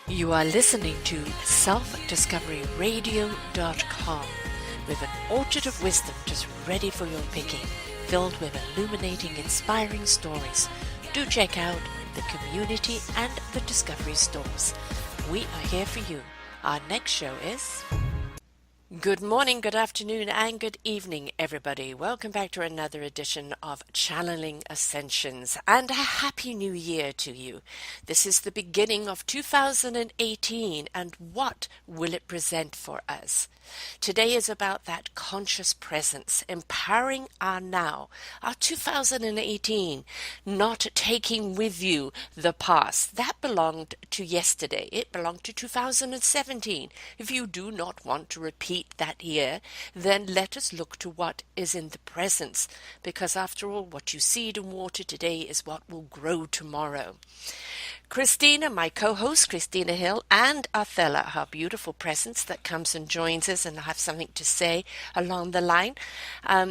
You are listening to selfdiscoveryradio.com with an orchard of wisdom just ready for your picking, filled with illuminating, inspiring stories. Do check out the community and the discovery stores. We are here for you. Our next show is... Good morning, good afternoon, and good evening, everybody. Welcome back to another edition of Channeling Ascensions, and a Happy New Year to you. This is the beginning of 2018, and what will it present for us? Today is about that conscious presence, empowering our now, our 2018, not taking with you the past. That belonged to yesterday. It belonged to 2017. If you do not want to repeat that year, then let us look to what is in the presence, because after all, what you seed and water today is what will grow tomorrow. Christina, my co-host, Christina Hill, and Athella, her beautiful presence that comes and joins us and have something to say along the line,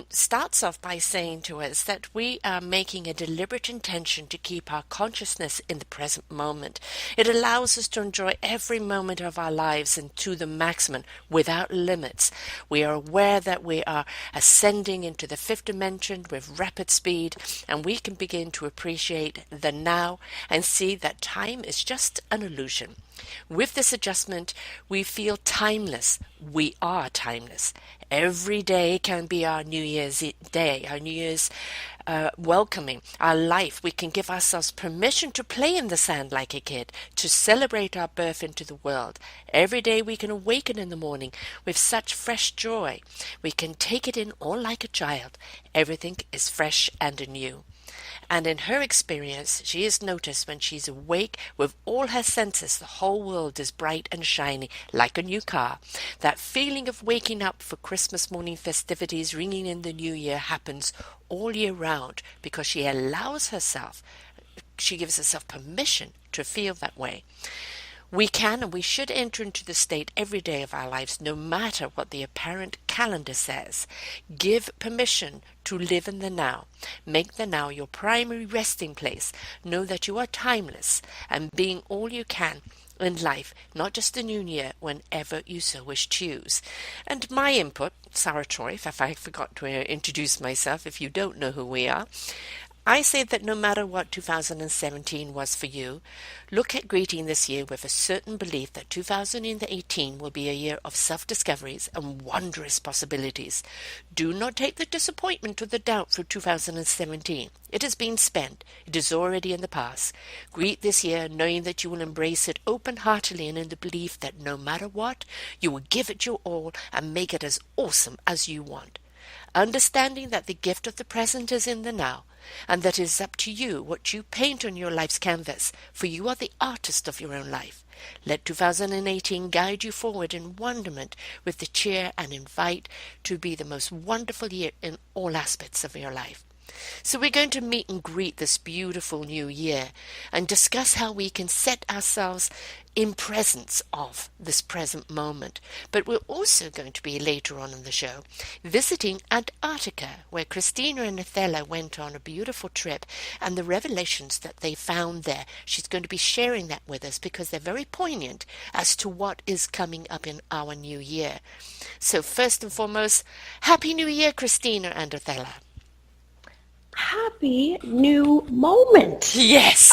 starts off by saying to us that we are making a deliberate intention to keep our consciousness in the present moment. It allows us to enjoy every moment of our lives and to the maximum without limits. We are aware that we are ascending into the fifth dimension with rapid speed, and we can begin to appreciate the now and see that time is just an illusion. With this adjustment, we feel timeless. We are timeless. Every day can be our New Year's day, our New Year's welcoming, our life. We can give ourselves permission to play in the sand like a kid, to celebrate our birth into the world. Every day we can awaken in the morning with such fresh joy. We can take it in all like a child. Everything is fresh and anew. And in her experience, she has noticed when she's awake with all her senses, the whole world is bright and shiny, like a new car. That feeling of waking up for Christmas morning festivities, ringing in the new year, happens all year round because she gives herself permission to feel that way. We can and we should enter into the state every day of our lives, no matter what the apparent calendar says. Give permission to live in the now. Make the now your primary resting place. Know that you are timeless and being all you can in life, not just the new year, whenever you so wish choose. And my input, Sarah Troy, if I forgot to introduce myself, if you don't know who we are, I say that no matter what 2017 was for you, look at greeting this year with a certain belief that 2018 will be a year of self-discoveries and wondrous possibilities. Do not take the disappointment or the doubt for 2017. It has been spent. It is already in the past. Greet this year knowing that you will embrace it open-heartedly and in the belief that no matter what, you will give it your all and make it as awesome as you want. Understanding that the gift of the present is in the now, and that it is up to you what you paint on your life's canvas, for you are the artist of your own life. Let 2018 guide you forward in wonderment with the cheer and invite to be the most wonderful year in all aspects of your life. So we're going to meet and greet this beautiful new year and discuss how we can set ourselves in presence of this present moment. But we're also going to be later on in the show visiting Antarctica, where Christina and Athella went on a beautiful trip, and the revelations that they found there. She's going to be sharing that with us because they're very poignant as to what is coming up in our new year. So first and foremost, Happy New Year, Christina and Athella. Happy new moment. Yes.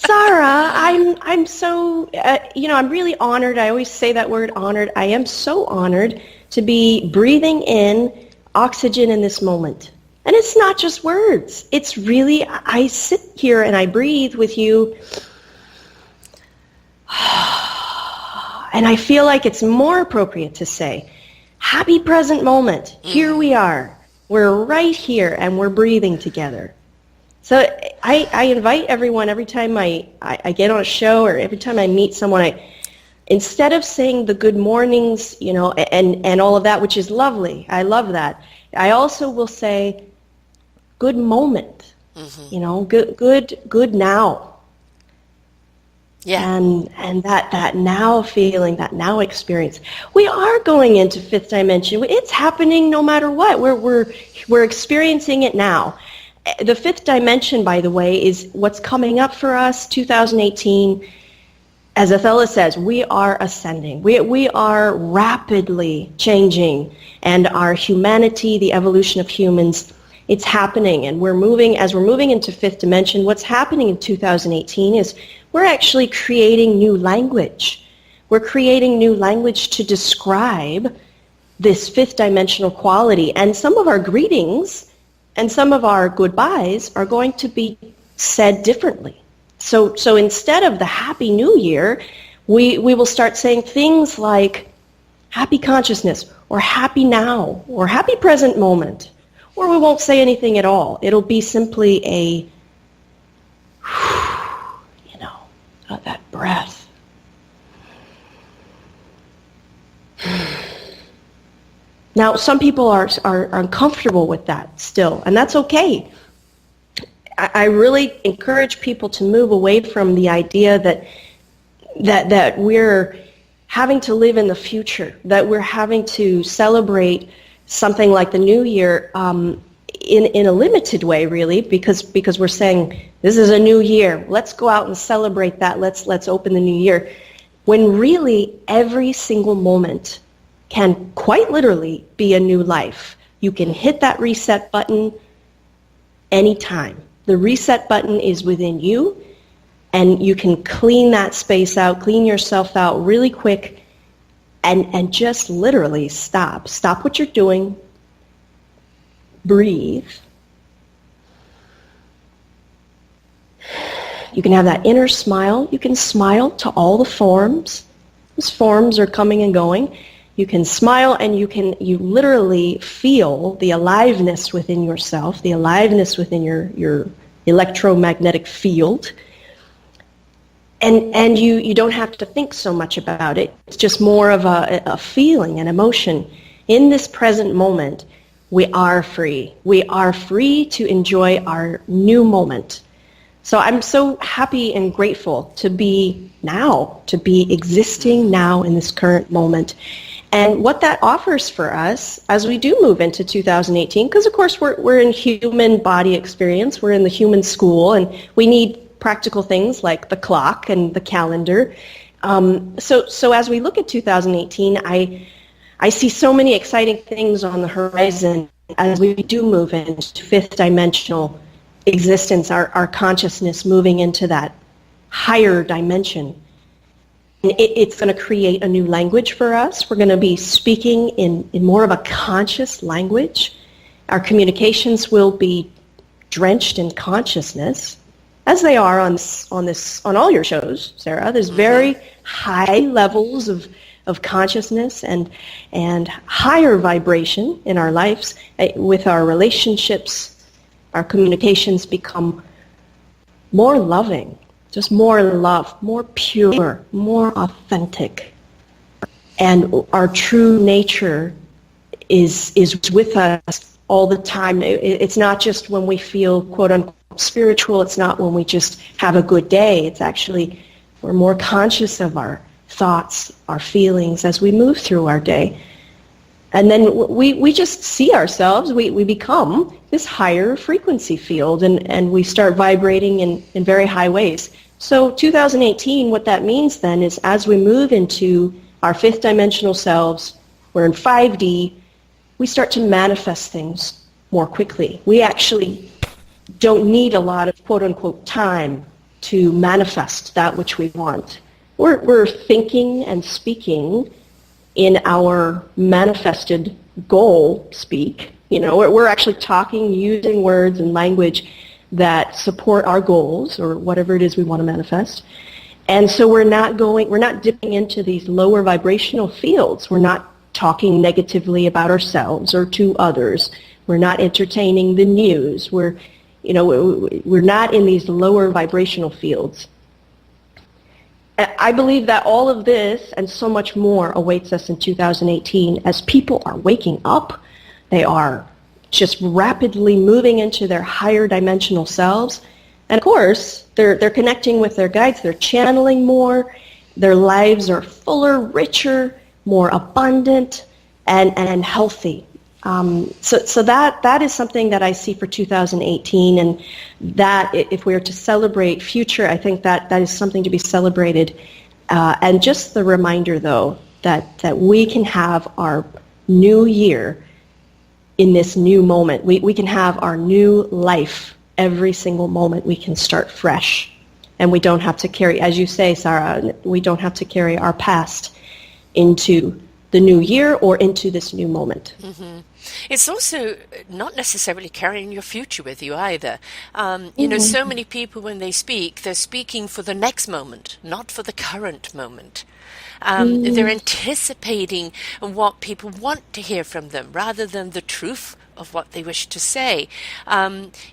Sarah, I'm so, I'm really honored. I always say that word, honored. I am so honored to be breathing in oxygen in this moment. And it's not just words. It's really, I sit here and I breathe with you. And I feel like it's more appropriate to say, happy present moment. Here we are. We're right here and we're breathing together. So I invite everyone every time I get on a show or every time I meet someone, instead of saying the good mornings, and all of that, which is lovely, I love that, I also will say good moment, good now. Yeah. And that now feeling, that now experience. We are going into fifth dimension. It's happening no matter what. We're experiencing it now. The fifth dimension, by the way, is what's coming up for us, 2018. as Athella says, we are ascending. We are rapidly changing, and our humanity, the evolution of humans, it's happening. And as we're moving into fifth dimension, what's happening in 2018 is we're actually creating new language. We're creating new language to describe this fifth dimensional quality. And some of our greetings and some of our goodbyes are going to be said differently. So instead of the Happy New Year, we will start saying things like Happy Consciousness, or Happy Now, or Happy Present Moment. Or we won't say anything at all. It'll be simply a, that breath. Now, some people are uncomfortable with that still, and that's okay. I really encourage people to move away from the idea that we're having to live in the future, that we're having to celebrate something like the New Year in a limited way, really, because we're saying this is a new year. Let's go out and celebrate that. Let's open the new year. When really every single moment can quite literally be a new life. You can hit that reset button anytime. The reset button is within you, and you can clean that space out, clean yourself out really quick, and just literally stop. Stop what you're doing. Breathe. You can have that inner smile. You can smile to all the forms. Those forms are coming and going. You can smile, and you literally feel the aliveness within yourself, the aliveness within your electromagnetic field. And you don't have to think so much about it. It's just more of a feeling, an emotion. In this present moment, we are free. We are free to enjoy our new moment. So I'm so happy and grateful to be existing now in this current moment. And what that offers for us as we do move into 2018, because of course we're in human body experience, we're in the human school, and we need practical things like the clock and the calendar. So as we look at 2018, I see so many exciting things on the horizon as we do move into fifth dimensional existence, our consciousness moving into that higher dimension. It's going to create a new language for us. We're going to be speaking in more of a conscious language. Our communications will be drenched in consciousness, as they are on all your shows, Sarah. There's very high levels of consciousness and higher vibration in our lives. With our relationships, our communications become more loving. Just more love, more pure, more authentic. And our true nature is with us all the time. It's not just when we feel, quote unquote, spiritual. It's not when we just have a good day. It's actually, we're more conscious of our thoughts, our feelings as we move through our day. And then we just see ourselves, we become this higher frequency field, and we start vibrating in very high ways. So 2018, what that means then is as we move into our fifth dimensional selves, we're in 5D, we start to manifest things more quickly. We actually don't need a lot of quote-unquote time to manifest that which we want. We're thinking and speaking in our manifested goal speak. We're actually talking, using words and language that support our goals or whatever it is we want to manifest. And so we're not dipping into these lower vibrational fields. We're not talking negatively about ourselves or to others. We're not entertaining the news. We're not in these lower vibrational fields. I believe that all of this and so much more awaits us in 2018 as people are waking up. They are just rapidly moving into their higher dimensional selves. And of course, they're connecting with their guides. They're channeling more. Their lives are fuller, richer, more abundant, and healthy. So that is something that I see for 2018, and that if we are to celebrate future, I think that is something to be celebrated And just the reminder, though, that we can have our new year in this new moment. We can have our new life every single moment. We can start fresh. And we don't have to carry, as you say, Sarah, we don't have to carry our past into the new year or into this new moment. Mm-hmm. It's also not necessarily carrying your future with you either. You know, so many people, when they speak, they're speaking for the next moment, not for the current moment. They're anticipating what people want to hear from them rather than the truth of what they wish to say.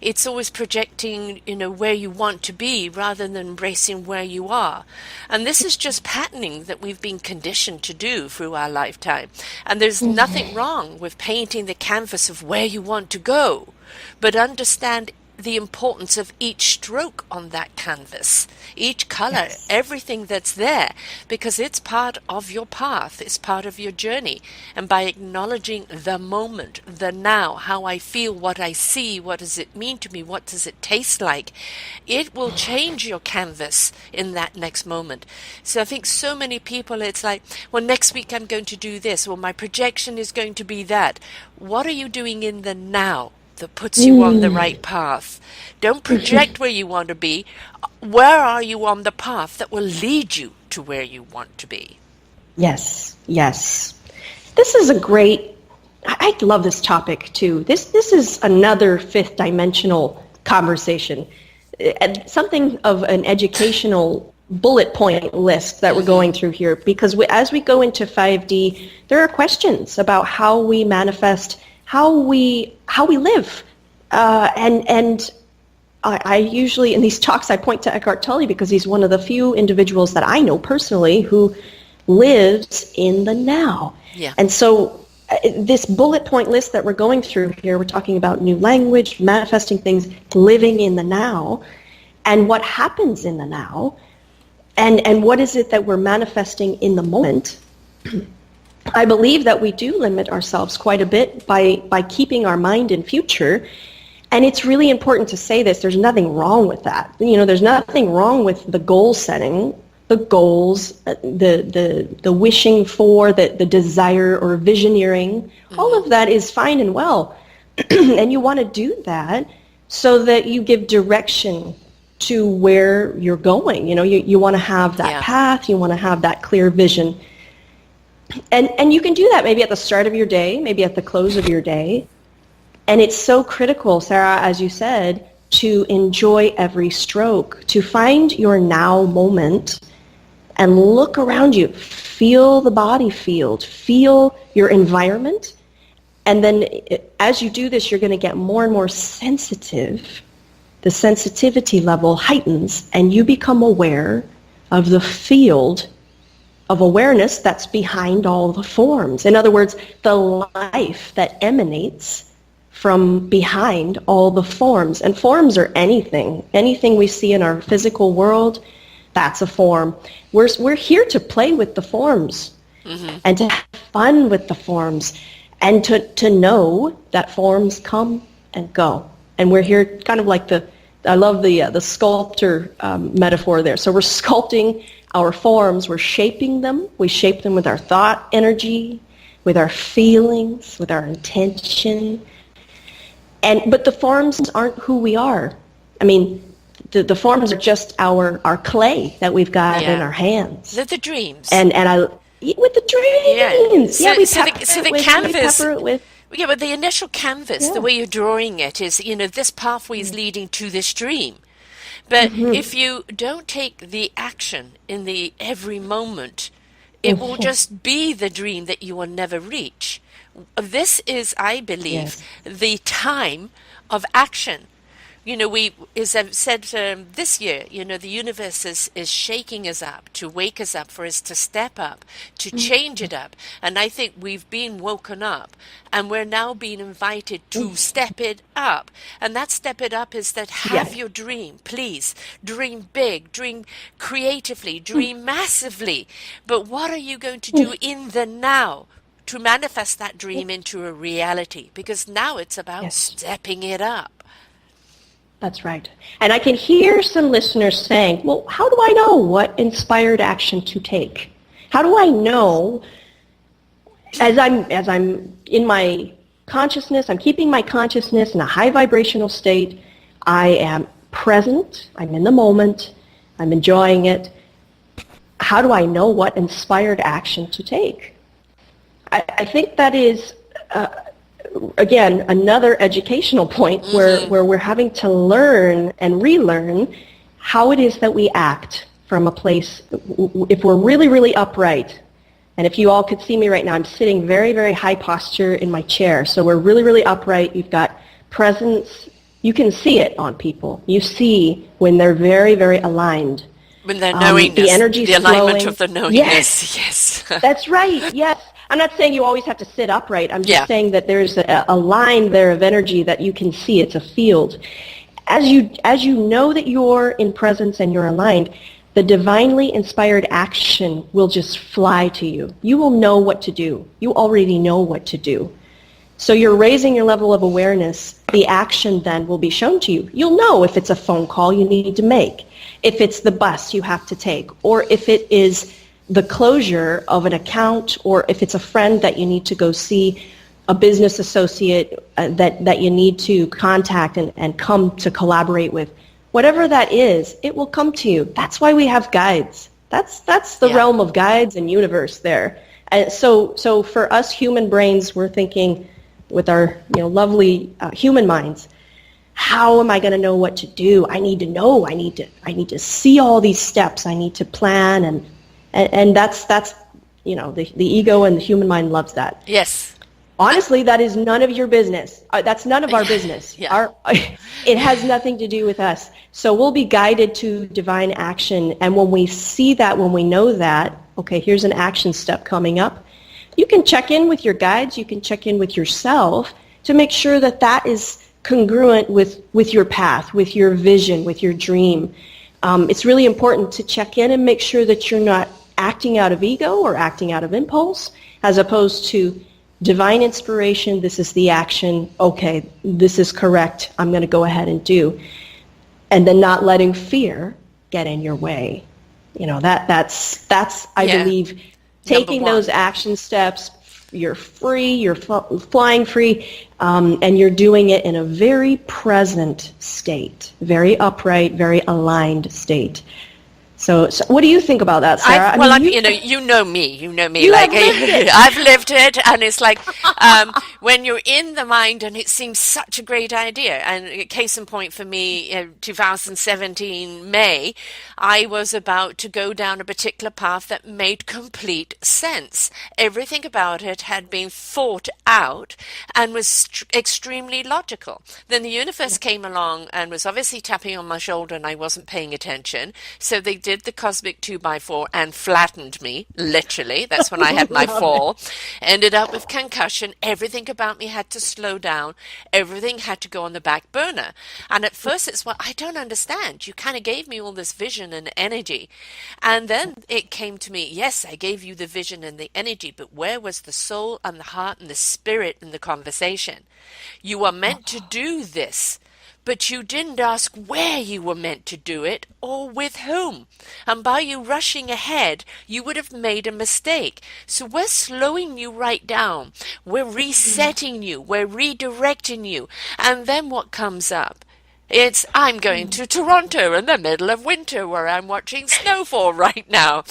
It's always projecting, you know, where you want to be rather than embracing where you are. And this is just patterning that we've been conditioned to do through our lifetime. And there's nothing wrong with painting the canvas of where you want to go, but understand the importance of each stroke on that canvas, each color, everything that's there, because it's part of your path, it's part of your journey. And by acknowledging the moment, the now, how I feel, what I see, what does it mean to me, what does it taste like, it will change your canvas in that next moment. So I think so many people, it's like, well, next week I'm going to do this, or my projection is going to be that. What are you doing in the now that puts you on the right path? Don't project where you want to be. Where are you on the path that will lead you to where you want to be? Yes, yes. This is a great, I love this topic too. This is another fifth dimensional conversation. Something of an educational bullet point list that we're going through here, because as we go into 5D, there are questions about how we manifest, how we live, and I usually in these talks I point to Eckhart Tolle because he's one of the few individuals that I know personally who lives in the now. Yeah. And so this bullet point list that we're going through here, we're talking about new language, manifesting things, living in the now, and what happens in the now, and what is it that we're manifesting in the moment. I believe that we do limit ourselves quite a bit by keeping our mind in future. And it's really important to say this. There's nothing wrong with that. You know, there's nothing wrong with the goal setting, the goals, the wishing for, the desire or visioneering. All of that is fine and well. And you want to do that so that you give direction to where you're going. You know, you want to have that path. You want to have that clear vision. And you can do that maybe at the start of your day, maybe at the close of your day. And it's so critical, Sarah, as you said, to enjoy every stroke, to find your now moment and look around you. Feel the body field, feel your environment. And then as you do this, you're going to get more and more sensitive. The sensitivity level heightens, and you become aware of the field of awareness that's behind all the forms. In other words, the life that emanates from behind all the forms. And forms are anything. Anything we see in our physical world, that's a form. We're here to play with the forms and to have fun with the forms and to know that forms come and go. And we're here kind of like I love the sculptor metaphor there. So we're sculpting our forms, we're shaping them. We shape them with our thought energy, with our feelings, with our intention. But the forms aren't who we are. I mean, the forms are just our clay that we've got in our hands. They're the dreams. And with the dreams. Yeah, So the canvas. We pepper it with. Yeah, but the initial canvas, the way you're drawing it is, you know, this pathway is leading to this dream. But if you don't take the action in the every moment, it will just be the dream that you will never reach. This is, I believe, the time of action. You know, as I've said this year, you know, the universe is shaking us up, to wake us up, for us to step up, to change it up. And I think we've been woken up, and we're now being invited to step it up. And that step it up is that have your dream, please. Dream big, dream creatively, dream massively. But what are you going to do in the now to manifest that dream into a reality? Because now it's about stepping it up. That's right. And I can hear some listeners saying, well, how do I know what inspired action to take? How do I know as I'm in my consciousness, I'm keeping my consciousness in a high vibrational state, I am present, I'm in the moment, I'm enjoying it. How do I know what inspired action to take? I think that is, again, another educational point where we're having to learn and relearn how it is that we act from a place, if we're really, really upright. And if you all could see me right now, I'm sitting very, very high posture in my chair. So we're really, really upright. You've got presence. You can see it on people. You see when they're very, very aligned. When they're knowingness, the energy's the alignment flowing. of the knowingness, yes. That's right, yes. I'm not saying you always have to sit upright. I'm just Yeah. saying that there's a line there of energy that you can see. It's a field. As you know that you're in presence and you're aligned, the divinely inspired action will just fly to you. You will know what to do. You already know what to do. So you're raising your level of awareness. The action then will be shown to you. You'll know if it's a phone call you need to make, if it's the bus you have to take, or if it is the closure of an account, or if it's a friend that you need to go see, a business associate that you need to contact and come to collaborate with. Whatever that is, it will come to you. That's why we have guides. That's the realm of guides and universe there. And so for us human brains, we're thinking with our lovely human minds, how am I going to know what to do? I need to know. I need to see all these steps. I need to plan, and that's the ego and the human mind loves that. Yes. Honestly, that is none of your business. That's none of our business. Yeah. It has nothing to do with us. So we'll be guided to divine action. And when we see that, when we know that, okay, here's an action step coming up, you can check in with your guides. You can check in with yourself to make sure that that is congruent with your path, with your vision, with your dream. It's really important to check in and make sure that you're not acting out of ego or acting out of impulse, as opposed to divine inspiration, this is the action, okay, this is correct, I'm going to go ahead and do. And then not letting fear get in your way. That's I believe, taking those action steps, you're free, you're flying free, and you're doing it in a very present state, very upright, very aligned state. So what do you think about that, Sarah? You know me. You like, have lived it. I've lived it, and it's like when you're in the mind, and it seems such a great idea. And case in point for me, 2017 May, I was about to go down a particular path that made complete sense. Everything about it had been thought out and was extremely logical. Then the universe came along and was obviously tapping on my shoulder, and I wasn't paying attention. So they did the cosmic 2x4 and flattened me, literally. That's when I had my fall. Ended up with concussion. Everything about me had to slow down. Everything had to go on the back burner. And at first it's, well, I don't understand. You kind of gave me all this vision and energy. And then it came to me, yes, I gave you the vision and the energy, but where was the soul and the heart and the spirit in the conversation? You are meant to do this, but you didn't ask where you were meant to do it or with whom. And by you rushing ahead, you would have made a mistake. So we're slowing you right down. We're resetting you. We're redirecting you. And then what comes up? It's, I'm going to Toronto in the middle of winter where I'm watching snowfall right now.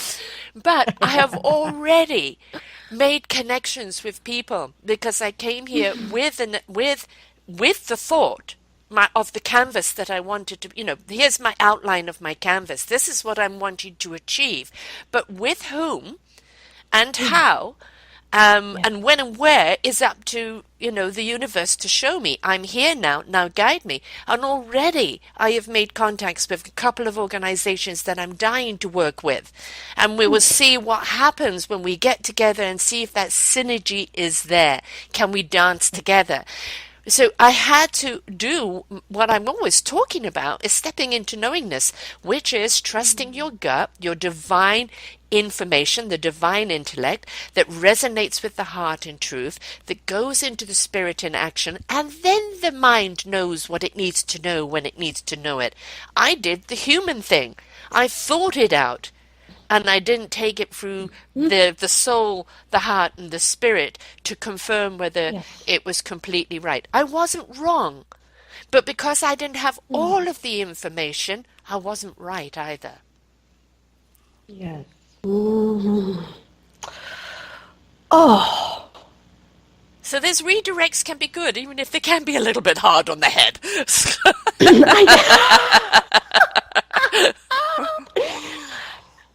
But I have already made connections with people because I came here with the thought of the canvas that I wanted to, here's my outline of my canvas. This is what I'm wanting to achieve. But with whom and how and when and where is up to, the universe to show me. I'm here now guide me. And already I have made contacts with a couple of organizations that I'm dying to work with. And we will see what happens when we get together and see if that synergy is there. Can we dance together? So I had to do what I'm always talking about, is stepping into knowingness, which is trusting your gut, your divine information, the divine intellect that resonates with the heart in truth, that goes into the spirit in action, and then the mind knows what it needs to know when it needs to know it. I did the human thing. I thought it out. And I didn't take it through the soul, the heart, and the spirit to confirm whether Yes. it was completely right. I wasn't wrong, but because I didn't have all of the information, I wasn't right either. Yes. Mhm. Oh. So these redirects can be good, even if they can be a little bit hard on the head.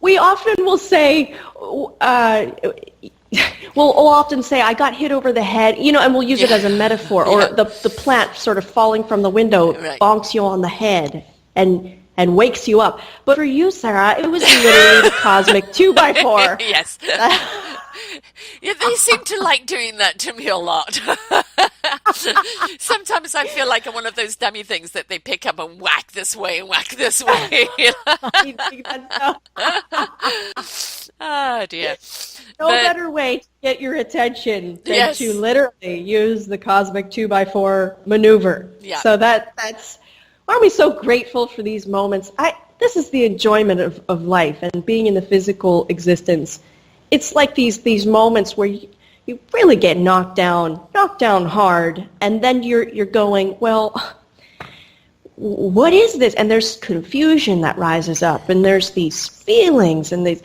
We often will say, we'll often say, I got hit over the head, and we'll use it as a metaphor, or Yeah. the plant sort of falling from the window Right. bonks you on the head and wakes you up. But for you, Sarah, it was literally the cosmic 2x4. Yes. Yeah, they seem to like doing that to me a lot. Sometimes I feel like I'm one of those dummy things that they pick up and whack this way and whack this way. I think Oh dear. no But better way to get your attention than Yes. to literally use the cosmic 2x4 maneuver. Yeah. So that's aren't we so grateful for these moments? This is the enjoyment of life and being in the physical existence. It's like these moments where you really get knocked down hard, and then you're going, well, what is this? And there's confusion that rises up, and there's these feelings, and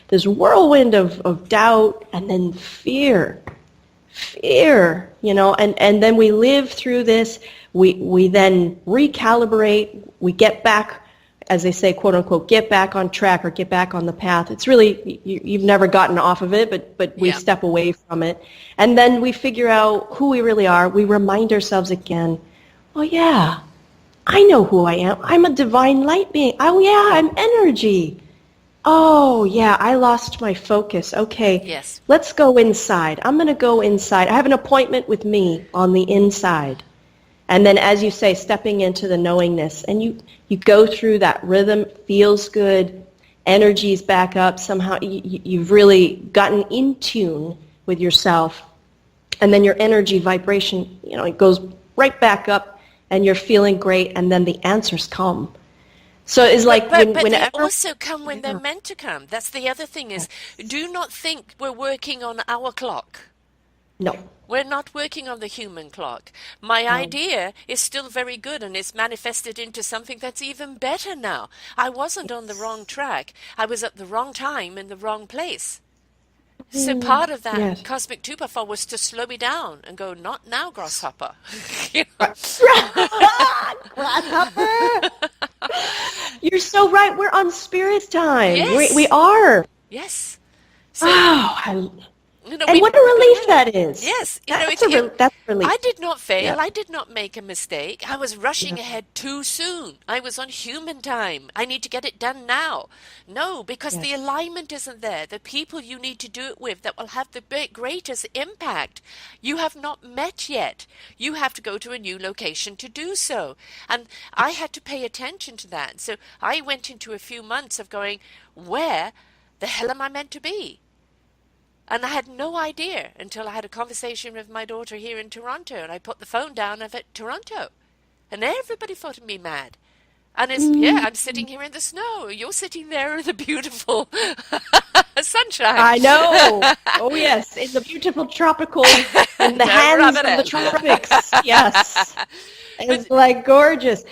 this whirlwind of doubt, and then fear, and then we live through this. We then recalibrate. We get back, as they say, quote unquote, get back on track or get back on the path. It's really, you've never gotten off of it, but we Yeah. step away from it. And then we figure out who we really are. We remind ourselves again, oh yeah, I know who I am. I'm a divine light being. Oh yeah, I'm energy. Oh yeah, I lost my focus. Okay, Yes. let's go inside. I'm going to go inside. I have an appointment with me on the inside. And then, as you say, stepping into the knowingness, and you go through that rhythm, feels good, energy's back up, somehow you've really gotten in tune with yourself, and then your energy vibration, it goes right back up, and you're feeling great, and then the answers come. So it's like But they whenever... also come when they're meant to come. That's the other thing is, do not think we're working on our clock. No. We're not working on the human clock. My idea is still very good, and it's manifested into something that's even better now. I wasn't on the wrong track. I was at the wrong time in the wrong place. So part of that Yes. cosmic 2x4 was to slow me down and go, not now, grasshopper. You know? Grasshopper! You're so right. We're on spirit time. Yes. We are. Yes. So, Oh, you know, and we- what a relief that is. Yes, That's a relief. I did not fail. Yeah. I did not make a mistake. I was rushing ahead too soon. I was on human time. I need to get it done now. No, because the Yes. alignment isn't there. The people you need to do it with that will have the greatest impact, you have not met yet. You have to go to a new location to do so. And I had to pay attention to that. So I went into a few months of going, where the hell am I meant to be? And I had no idea until I had a conversation with my daughter here in Toronto, and I put the phone down of it, Toronto. And everybody thought me mad. And I'm sitting here in the snow. You're sitting there in the beautiful sunshine. I know. Oh, yes. In the beautiful tropical, in the Don't hands rub of it the in. tropics. Yes. It's like gorgeous.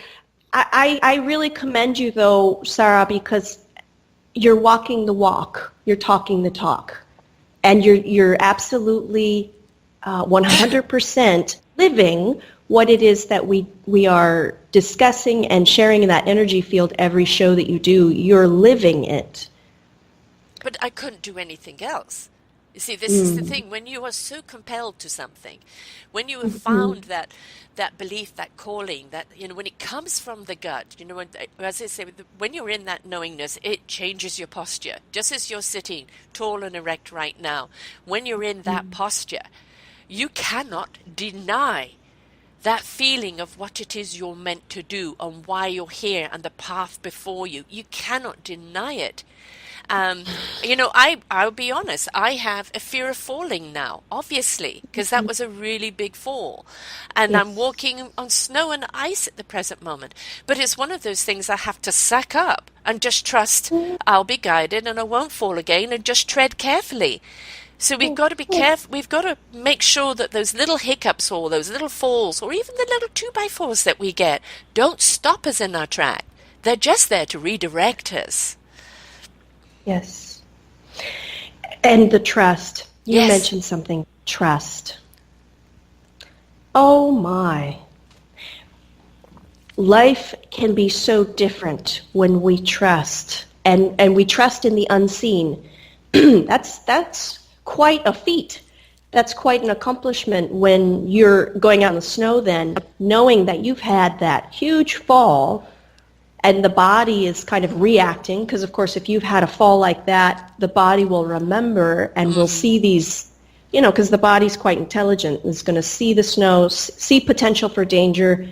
I really commend you, though, Sarah, because you're walking the walk. You're talking the talk. And you're absolutely 100% living what it is that we are discussing and sharing in that energy field every show that you do. You're living it. But I couldn't do anything else. You see, this is the thing. When you are so compelled to something, when you have found that belief, that calling, that, when it comes from the gut, as I say, when you're in that knowingness, it changes your posture. Just as you're sitting tall and erect right now, when you're in that posture, you cannot deny that feeling of what it is you're meant to do and why you're here and the path before you. You cannot deny it. Um, I'll be honest, I have a fear of falling now, obviously, because that was a really big fall. And I'm Yes. walking on snow and ice at the present moment. But it's one of those things I have to suck up and just trust I'll be guided and I won't fall again, and just tread carefully. So we've got to be careful. We've got to make sure that those little hiccups or those little falls or even the little 2x4s that we get don't stop us in our track. They're just there to redirect us. Yes. And the trust. You Yes. mentioned something. Trust. Oh my. Life can be so different when we trust. And we trust in the unseen. That's quite a feat. That's quite an accomplishment when you're going out in the snow then, knowing that you've had that huge fall and the body is kind of reacting, because of course if you've had a fall like that, the body will remember and will see these, because the body's quite intelligent. It's going to see the snow, see potential for danger,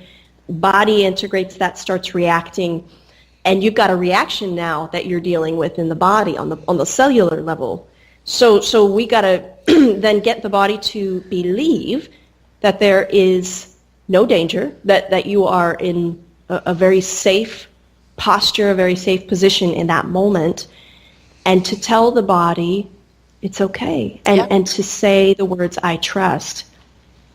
body integrates that, starts reacting, and you've got a reaction now that you're dealing with in the body on the cellular level. So we got to then get the body to believe that there is no danger, that you are in a very safe posture, a very safe position in that moment, and to tell the body it's okay, and to say the words I trust,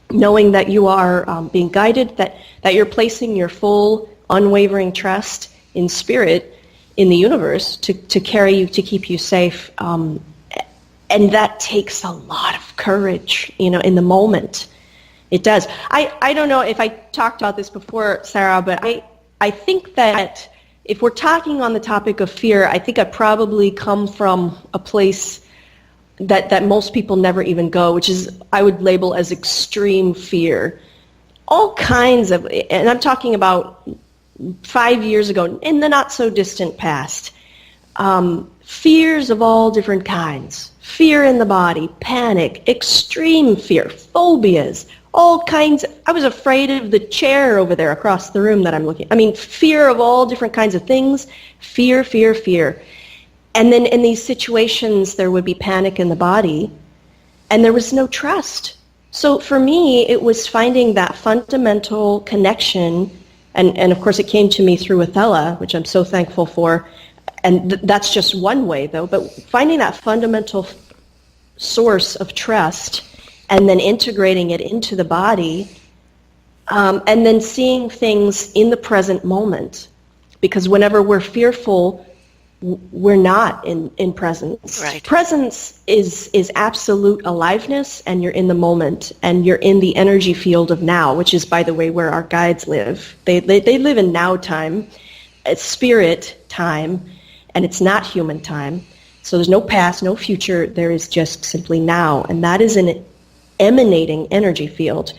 knowing that you are being guided, that you're placing your full unwavering trust in spirit, in the universe, to carry you, to keep you safe. And that takes a lot of courage, in the moment. It does. I don't know if I talked about this before, Sarah, but I think that if we're talking on the topic of fear, I think I probably come from a place that most people never even go, which is, I would label as extreme fear. All kinds of, and I'm talking about 5 years ago, in the not so distant past, fears of all different kinds. Fear in the body, panic, extreme fear, phobias, all kinds. I was afraid of the chair over there across the room that I'm looking. I mean, fear of all different kinds of things. Fear, fear, fear. And then in these situations, there would be panic in the body, and there was no trust. So for me, it was finding that fundamental connection, and of course it came to me through Athella, which I'm so thankful for. And that's just one way, though. But finding that fundamental source of trust and then integrating it into the body, and then seeing things in the present moment. Because whenever we're fearful, we're not in presence. Right. Presence is absolute aliveness, and you're in the moment, and you're in the energy field of now, which is, by the way, where our guides live. They live in now time. It's spirit time. And it's not human time. So there's no past, no future. There is just simply now. And that is an emanating energy field.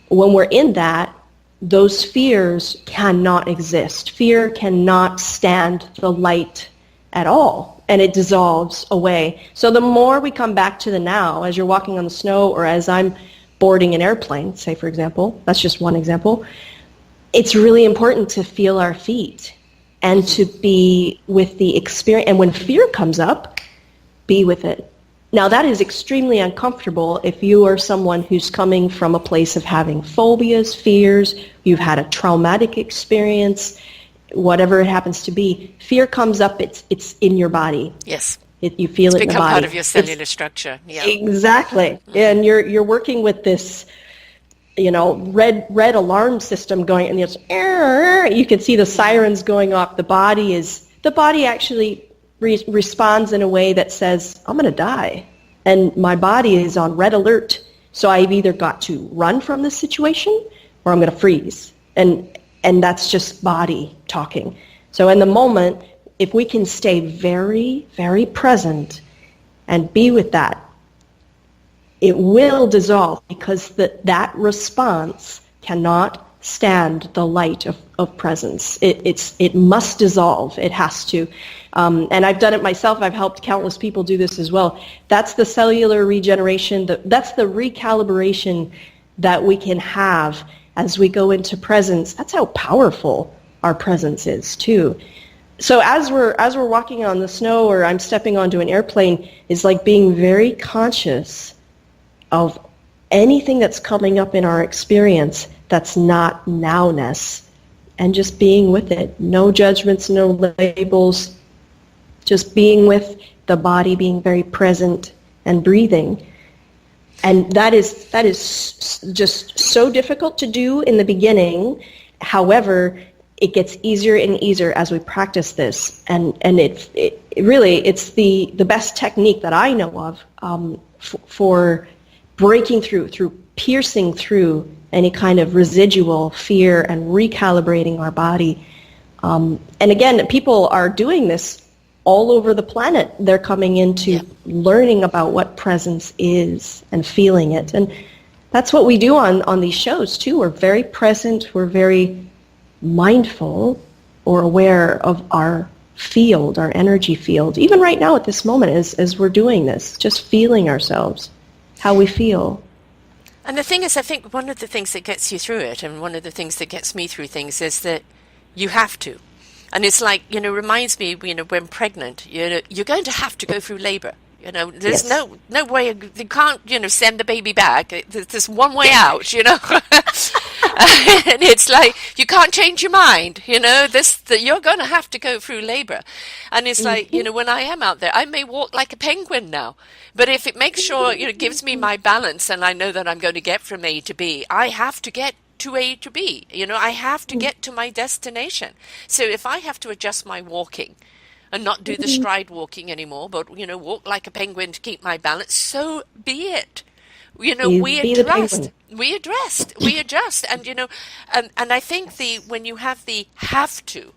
When we're in that, those fears cannot exist. Fear cannot stand the light at all. And it dissolves away. So the more we come back to the now, as you're walking on the snow or as I'm boarding an airplane, say for example, that's just one example, it's really important to feel our feet. And to be with the experience. And when fear comes up, be with it. Now, that is extremely uncomfortable if you are someone who's coming from a place of having phobias, fears, you've had a traumatic experience, whatever it happens to be. Fear comes up, it's in your body. Yes. You feel it in the body. It's become part of your cellular structure. Yeah. Exactly. Mm-hmm. And you're working with this red alarm system going, and you can see the sirens going off. The body actually responds in a way that says, I'm going to die. And my body is on red alert. So I've either got to run from this situation or I'm going to freeze. And that's just body talking. So in the moment, if we can stay very, very present and be with that, it will dissolve, because that response cannot stand the light of presence. It must dissolve. It has to. And I've done it myself. I've helped countless people do this as well. That's the cellular regeneration. That's the recalibration that we can have as we go into presence, that's how powerful our presence is too. So as we're walking on the snow, or I'm stepping onto an airplane, is like being very conscious of anything that's coming up in our experience that's not nowness, and just being with it. No judgments, no labels, just being with the body, being very present and breathing. And that is just so difficult to do in the beginning. However, it gets easier and easier as we practice this, and it really, it's the best technique that I know of for breaking through piercing through any kind of residual fear and recalibrating our body. And again, people are doing this all over the planet. They're coming into learning about what presence is and feeling it, and that's what we do on these shows too. We're very present. We're very mindful or aware of our field, our energy field, even right now at this moment as we're doing this, just feeling ourselves, how we feel. And the thing is, I think one of the things that gets you through it, and one of the things that gets me through things, is that you have to. And it's like, reminds me, when pregnant, you're going to have to go through labor. There's no way, you can't, send the baby back. There's one way out, And it's like, you can't change your mind, you're going to have to go through labor. And it's like, when I am out there, I may walk like a penguin now, but if it makes sure, it gives me my balance, and I know that I'm going to get from A to B, I have to get to A to B, I have to get to my destination. So if I have to adjust my walking, and not do the stride walking anymore, but, walk like a penguin to keep my balance, so be it. We adjust, and, and I think when you have the have to,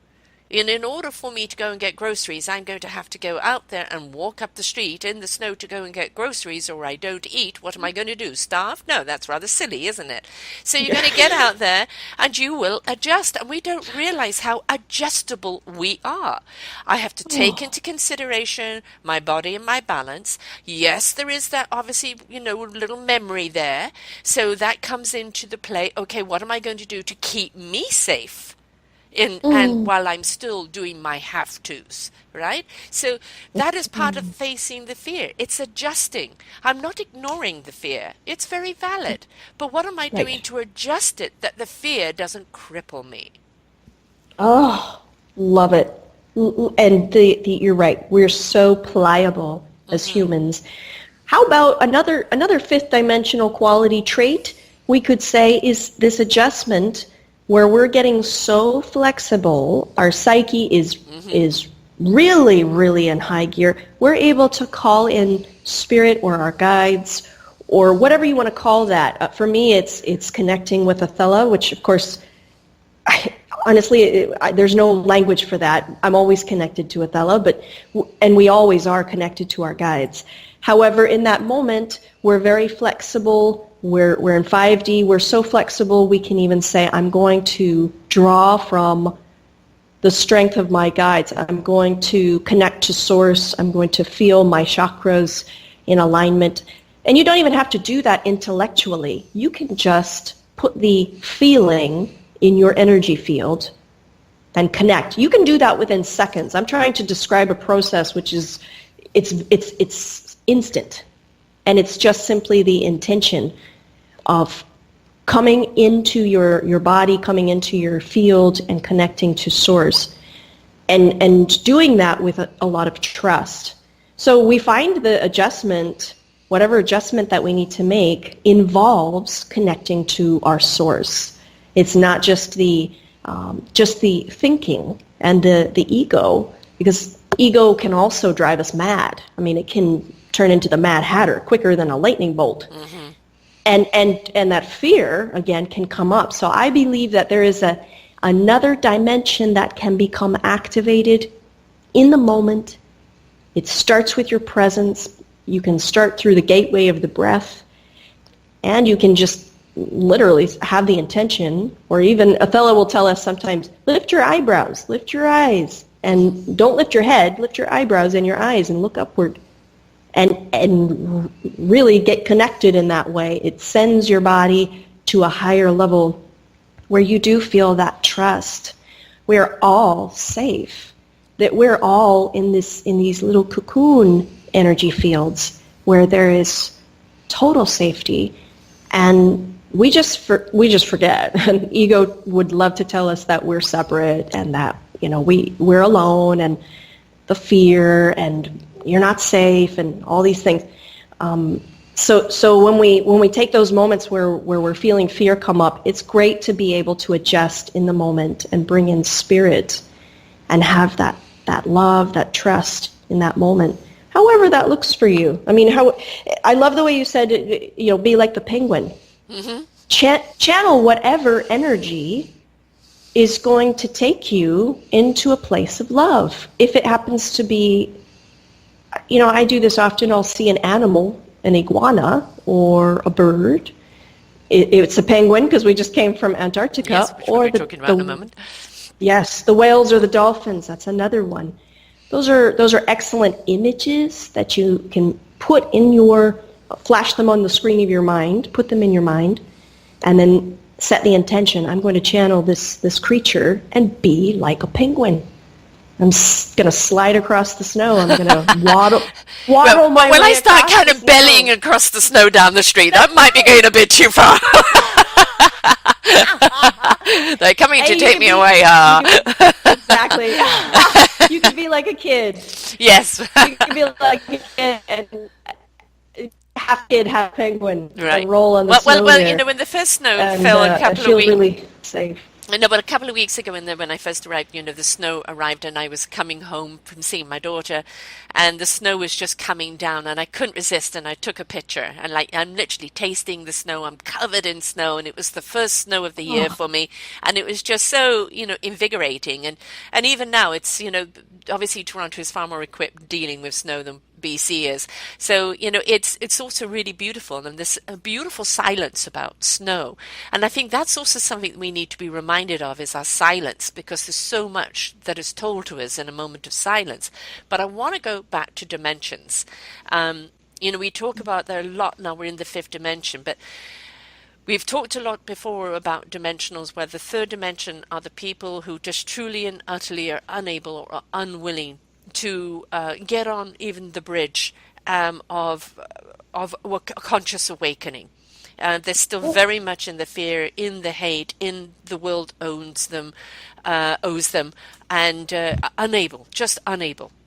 in order for me to go and get groceries, I'm going to have to go out there and walk up the street in the snow to go and get groceries, or I don't eat. What am I going to do? Starve? No, that's rather silly, isn't it? So you're going to get out there and you will adjust. And we don't realize how adjustable we are. I have to take into consideration my body and my balance. Yes, there is that, obviously, little memory there. So that comes into the play. Okay, what am I going to do to keep me safe? And while I'm still doing my have-tos, right? So that is part of facing the fear. It's adjusting. I'm not ignoring the fear. It's very valid. But what am I doing to adjust it that the fear doesn't cripple me? Oh, love it. And you're right. We're so pliable as humans. How about another fifth dimensional quality trait we could say is this adjustment, where we're getting so flexible, our psyche is really, really in high gear. We're able to call in spirit or our guides or whatever you want to call that. For me, it's connecting with Athella, which of course, honestly, there's no language for that. I'm always connected to Athella, and we always are connected to our guides. However, in that moment, we're very flexible. We're in 5D. We're so flexible, we can even say, I'm going to draw from the strength of my guides. I'm going to connect to source. I'm going to feel my chakras in alignment. And you don't even have to do that intellectually. You can just put the feeling in your energy field and connect. You can do that within seconds. I'm trying to describe a process which is, it's instant. And it's just simply the intention of coming into your body, coming into your field, and connecting to source. And doing that with a lot of trust. So we find the adjustment, whatever adjustment that we need to make, involves connecting to our source. It's not just the thinking and the ego, because ego can also drive us mad. I mean, it can turn into the Mad Hatter quicker than a lightning bolt. And that fear, again, can come up. So I believe that there is another dimension that can become activated in the moment. It starts with your presence. You can start through the gateway of the breath, and you can just literally have the intention, or even Athella will tell us sometimes, lift your eyebrows, lift your eyes, and don't lift your head, lift your eyebrows and your eyes and look upward. And really get connected in that way. It sends your body to a higher level where you do feel that trust. We're all safe, that we're all in these little cocoon energy fields where there is total safety, and we just forget. And ego would love to tell us that we're separate and that we're alone, and the fear and you're not safe and all these things. So when we take those moments where we're feeling fear come up, it's great to be able to adjust in the moment and bring in spirit and have that love, that trust in that moment. However that looks for you. I mean, I love the way you said, be like the penguin. Mm-hmm. Channel whatever energy is going to take you into a place of love. If it happens to be, I do this often, I'll see an animal, an iguana or a bird. It's a penguin because we just came from Antarctica. Yes, which we'll be talking about in a moment. Yes, the whales or the dolphins, that's another one. Those are excellent images that you can flash them on the screen of your mind, put them in your mind, and then set the intention. I'm going to channel this creature and be like a penguin. I'm going to slide across the snow. I'm going to waddle my way when I start across kind of bellying across the snow down the street, that might be going a bit too far. They're coming to take me away. Exactly. You could be like a kid. Yes. You could be like a kid and half kid, half penguin. Right. And roll on the snow there. When the first snow fell a couple of weeks. Really safe. No, but a couple of weeks ago when I first arrived, the snow arrived and I was coming home from seeing my daughter and the snow was just coming down and I couldn't resist and I took a picture and I'm literally tasting the snow. I'm covered in snow and it was the first snow of the year for me and it was just so, invigorating. And even now it's, obviously Toronto is far more equipped dealing with snow than BC is. So, it's also really beautiful and there's a beautiful silence about snow. And I think that's also something that we need to be reminded of is our silence because there's so much that is told to us in a moment of silence. But I want to go back to dimensions. We talk about there a lot now, we're in the fifth dimension, but we've talked a lot before about dimensionals where the third dimension are the people who just truly and utterly are unable or unwilling to get on even the bridge of conscious awakening. They're still very much in the fear, in the hate, in the world owes them, and unable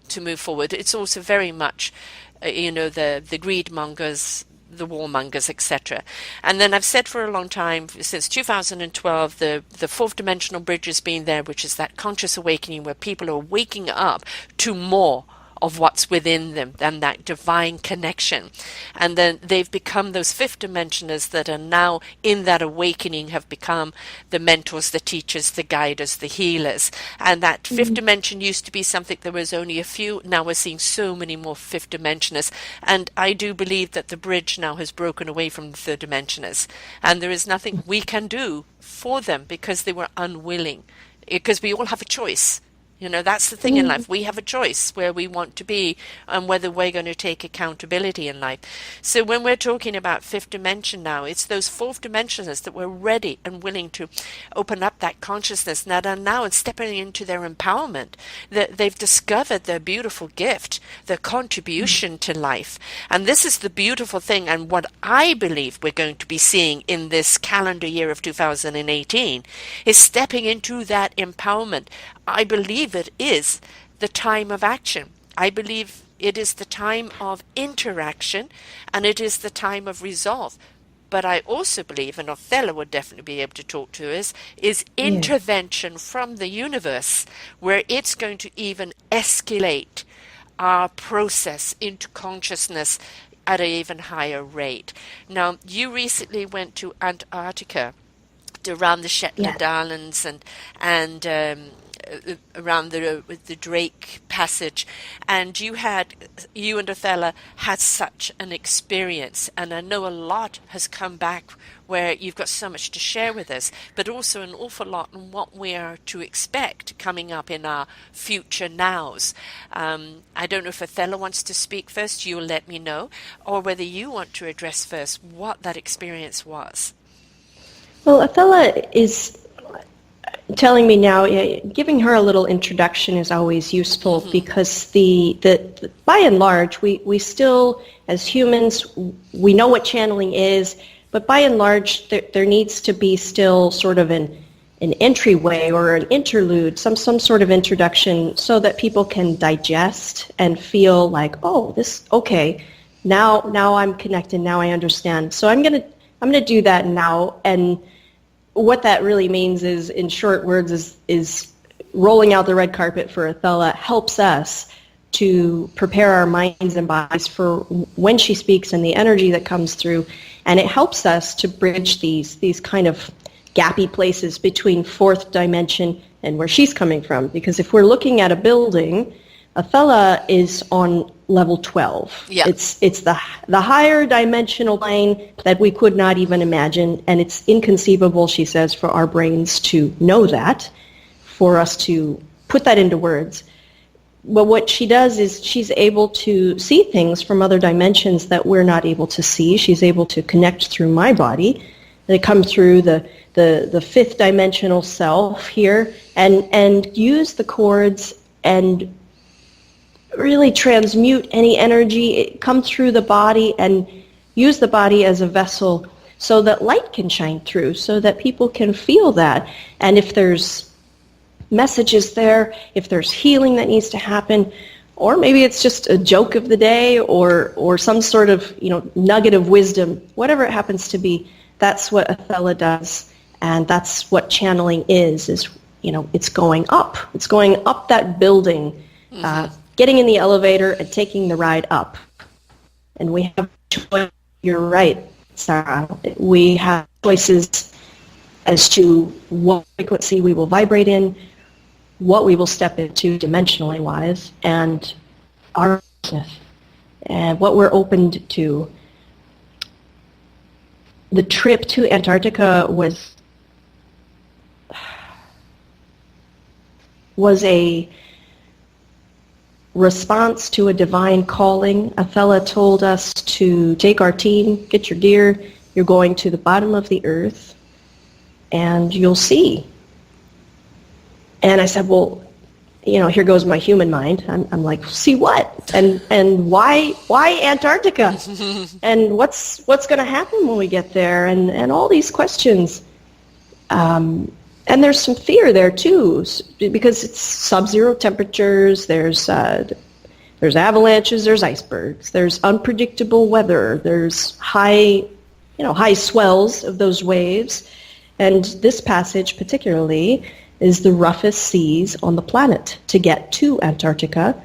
to move forward. It's also very much, the greed mongers, the warmongers, etc. And then I've said for a long time, since 2012, the fourth dimensional bridge has been there, which is that conscious awakening where people are waking up to more of what's within them and that divine connection. And then they've become those fifth dimensioners that are now in that awakening, have become the mentors, the teachers, the guiders, the healers. And that fifth dimension used to be something there was only a few. Now we're seeing so many more fifth dimensioners. And I do believe that the bridge now has broken away from the third dimensioners. And there is nothing we can do for them because they were unwilling. Because we all have a choice. That's the thing in life. We have a choice where we want to be and whether we're going to take accountability in life. So when we're talking about fifth dimension now, it's those fourth dimensioners that were ready and willing to open up that consciousness that are now stepping into their empowerment. That they've discovered their beautiful gift, their contribution to life. And this is the beautiful thing and what I believe we're going to be seeing in this calendar year of 2018 is stepping into that empowerment. I believe it is the time of action. I believe it is the time of interaction and it is the time of resolve. But I also believe, and Athella would definitely be able to talk to us, is intervention from the universe where it's going to even escalate our process into consciousness at an even higher rate. Now, you recently went to Antarctica, around the Shetland Islands and around the Drake Passage, and you and Athella had such an experience, and I know a lot has come back where you've got so much to share with us, but also an awful lot on what we are to expect coming up in our future nows. I don't know if Athella wants to speak first, you'll let me know, or whether you want to address first what that experience was. Well, Athella is telling me now, giving her a little introduction is always useful because the by and large, we still, as humans, we know what channeling is, but by and large, there needs to be still sort of an entryway or an interlude, some sort of introduction so that people can digest and feel like, oh, okay, now I'm connected, now I understand. So I'm gonna do that now, and what that really means is, in short words, is rolling out the red carpet for Athella helps us to prepare our minds and bodies for when she speaks and the energy that comes through, and it helps us to bridge these kind of gappy places between fourth dimension and where she's coming from. Because if we're looking at a building, Athella is on level 12. Yeah. It's the higher dimensional plane that we could not even imagine, and it's inconceivable, she says, for our brains to know that, for us to put that into words. But what she does is she's able to see things from other dimensions that we're not able to see. She's able to connect through my body. They come through the fifth dimensional self here and use the cords and really transmute any energy, come through the body and use the body as a vessel so that light can shine through, so that people can feel that. And if there's messages there, if there's healing that needs to happen, or maybe it's just a joke of the day or some sort of, nugget of wisdom, whatever it happens to be, that's what Athella does. And that's what channeling is, it's going up. It's going up that building, getting in the elevator and taking the ride up. And we have choice. You're right, Sarah. We have choices as to what frequency we will vibrate in, what we will step into dimensionally wise, and our business, and what we're opened to. The trip to Antarctica was a response to a divine calling. Athella told us to take our team, get your gear, you're going to the bottom of the earth, and you'll see. And I said, well, here goes my human mind. I'm like, see what? And why Antarctica? And what's going to happen when we get there? And all these questions. And there's some fear there too, because it's sub-zero temperatures. There's avalanches. There's icebergs. There's unpredictable weather. There's high swells of those waves. And this passage particularly is the roughest seas on the planet to get to Antarctica.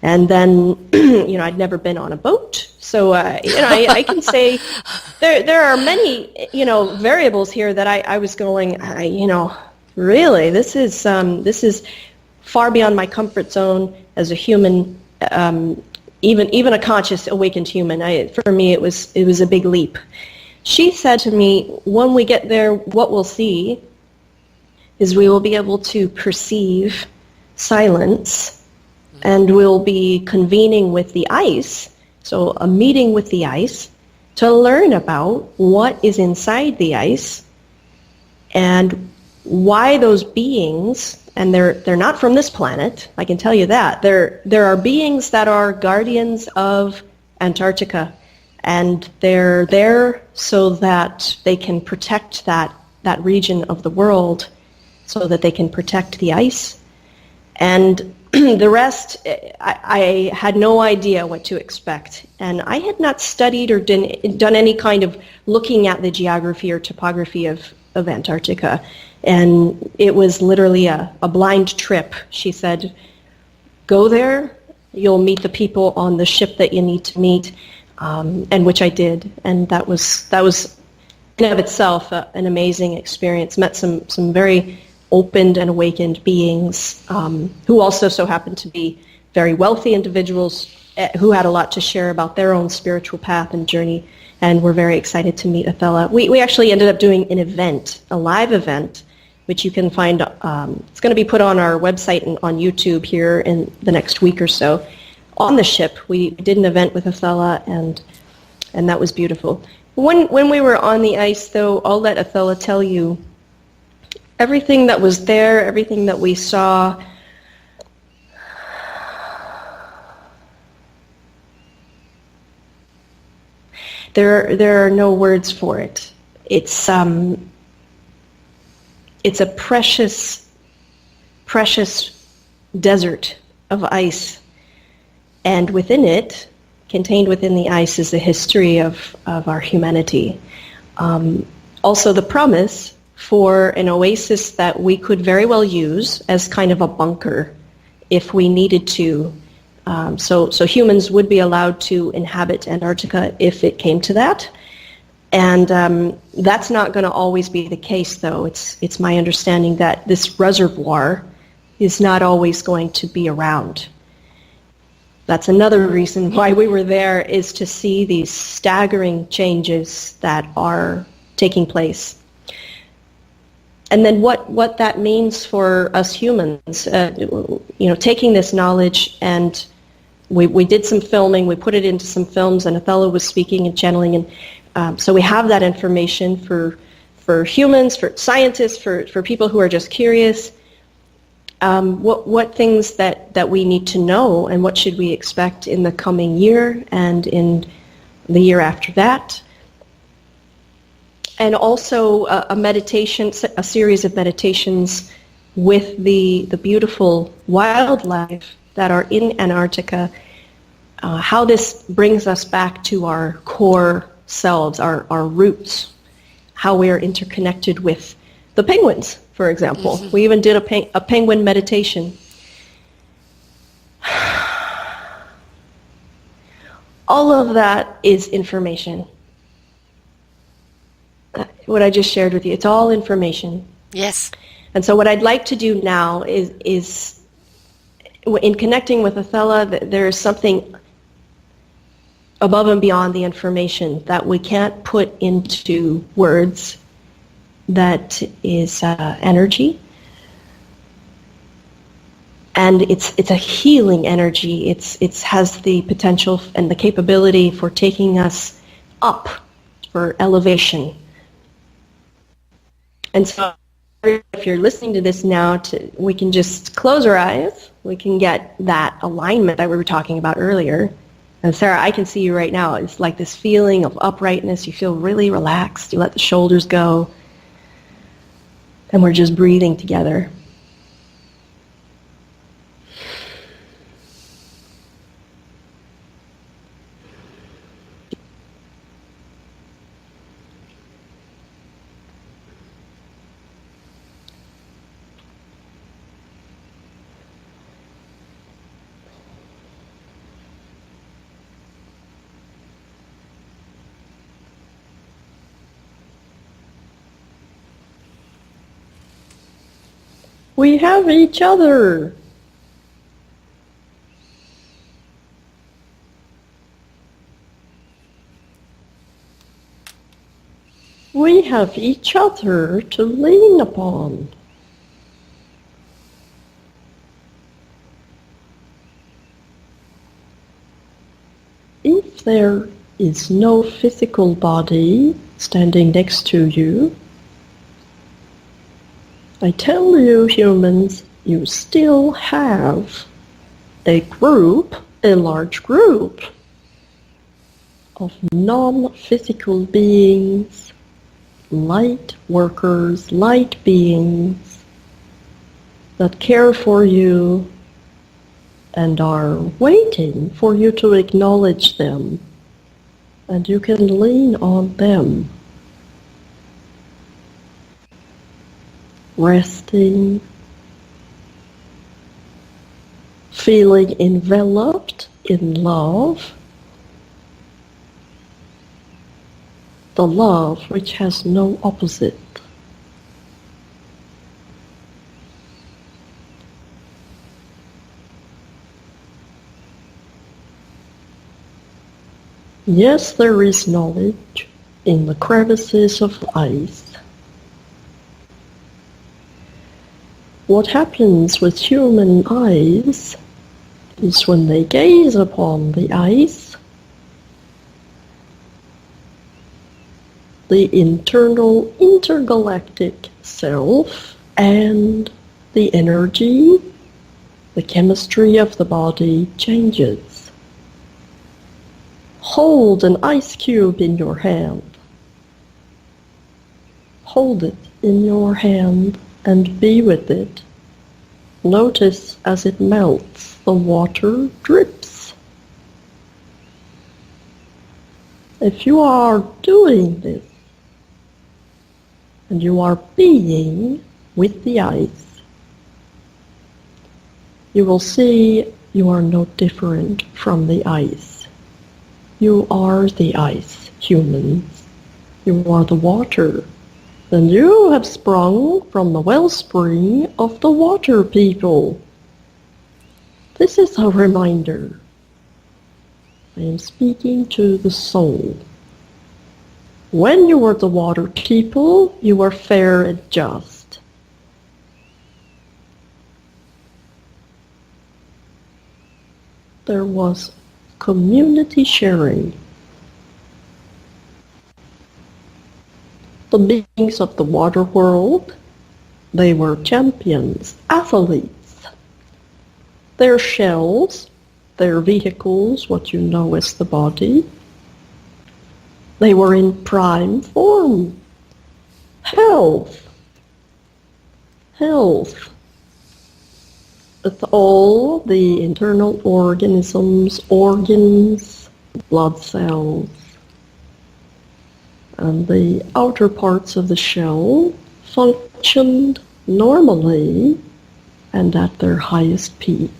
And then, I'd never been on a boat. So, I can say there are many, variables here that I was going, really, this is far beyond my comfort zone as a human, even a conscious, awakened human. For me, it was a big leap. She said to me, when we get there, what we'll see is we will be able to perceive silence, and we'll be convening with the ice, so a meeting with the ice, to learn about what is inside the ice and why those beings, and they're not from this planet, I can tell you that. There are beings that are guardians of Antarctica, and they're there so that they can protect that region of the world, so that they can protect the ice. And the rest, I had no idea what to expect. And I had not studied or done any kind of looking at the geography or topography of Antarctica. And it was literally a blind trip. She said, go there, you'll meet the people on the ship that you need to meet, and which I did. And that was in and of itself an amazing experience. Met some very opened and awakened beings who also so happened to be very wealthy individuals who had a lot to share about their own spiritual path and journey, and we're very excited to meet Athella. We actually ended up doing an event, a live event, which you can find, it's going to be put on our website and on YouTube here in the next week or so. On the ship, we did an event with Athella, and that was beautiful. When we were on the ice, though, I'll let Athella tell you, everything that was there, everything that we saw, there are no words for it. It's a precious, precious desert of ice, and within it, contained within the ice, is the history of our humanity. Also the promise for an oasis that we could very well use as kind of a bunker if we needed to. So humans would be allowed to inhabit Antarctica if it came to that. And that's not going to always be the case, though. It's my understanding that this reservoir is not always going to be around. That's another reason why we were there, is to see these staggering changes that are taking place. And then what that means for us humans, taking this knowledge, and we did some filming, we put it into some films, and Athella was speaking and channeling, and so we have that information for humans, for scientists, for people who are just curious. What things that we need to know, and what should we expect in the coming year and in the year after that. And also a meditation, a series of meditations with the beautiful wildlife that are in Antarctica, how this brings us back to our core selves, our roots, how we are interconnected with the penguins, for example. Mm-hmm. We even did a penguin meditation. All of that is information. What I just shared with you, it's all information. Yes. And so what I'd like to do now is in connecting with Athella, there is something above and beyond the information that we can't put into words, that is energy. And it's a healing energy. It has the potential and the capability for taking us up, for elevation. And so if you're listening to this now, we can just close our eyes. We can get that alignment that we were talking about earlier. And Sarah, I can see you right now. It's like this feeling of uprightness. You feel really relaxed. You let the shoulders go. And we're just breathing together. We have each other. We have each other to lean upon. If there is no physical body standing next to you, I tell you, humans, you still have a large group of non-physical beings, light workers, light beings that care for you and are waiting for you to acknowledge them, and you can lean on them. Resting, feeling enveloped in love, the love which has no opposite. Yes, there is knowledge in the crevices of ice. What happens with human eyes is when they gaze upon the ice, the internal intergalactic self and the energy, the chemistry of the body changes. Hold an ice cube in your hand. Hold it in your hand and be with it. Notice as it melts, the water drips. If you are doing this, and you are being with the ice, you will see you are no different from the ice. You are the ice, humans. You are the water. And you have sprung from the wellspring of the water people. This is a reminder. I am speaking to the soul. When you were the water people, you were fair and just. There was community sharing. The beings of the water world, they were champions, athletes. Their shells, their vehicles, what you know as the body, they were in prime form. Health. With all the internal organisms, organs, blood cells, and the outer parts of the shell functioned normally and at their highest peak.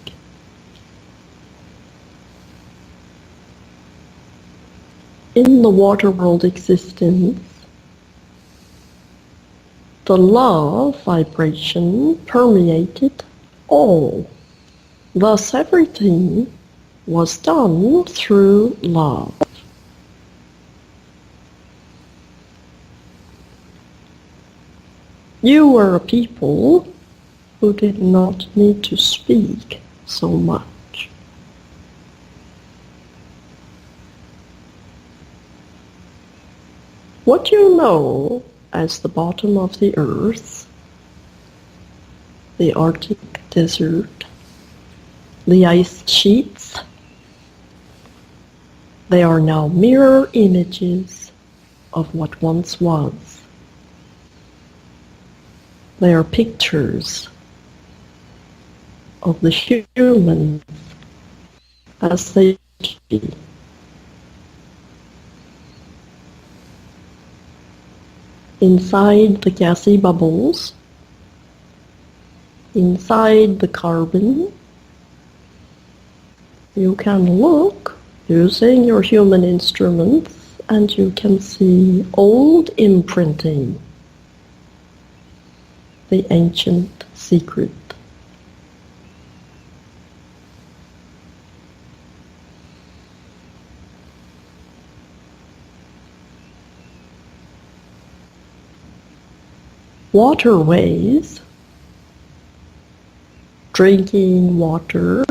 In the water world existence, the love vibration permeated all. Thus everything was done through love. You were a people who did not need to speak so much. What you know as the bottom of the earth, the Arctic desert, the ice sheets, they are now mirror images of what once was. They are pictures of the humans as they should be. Inside the gassy bubbles, inside the carbon, you can look using your human instruments and you can see old imprinting, the ancient secret. Waterways, drinking water,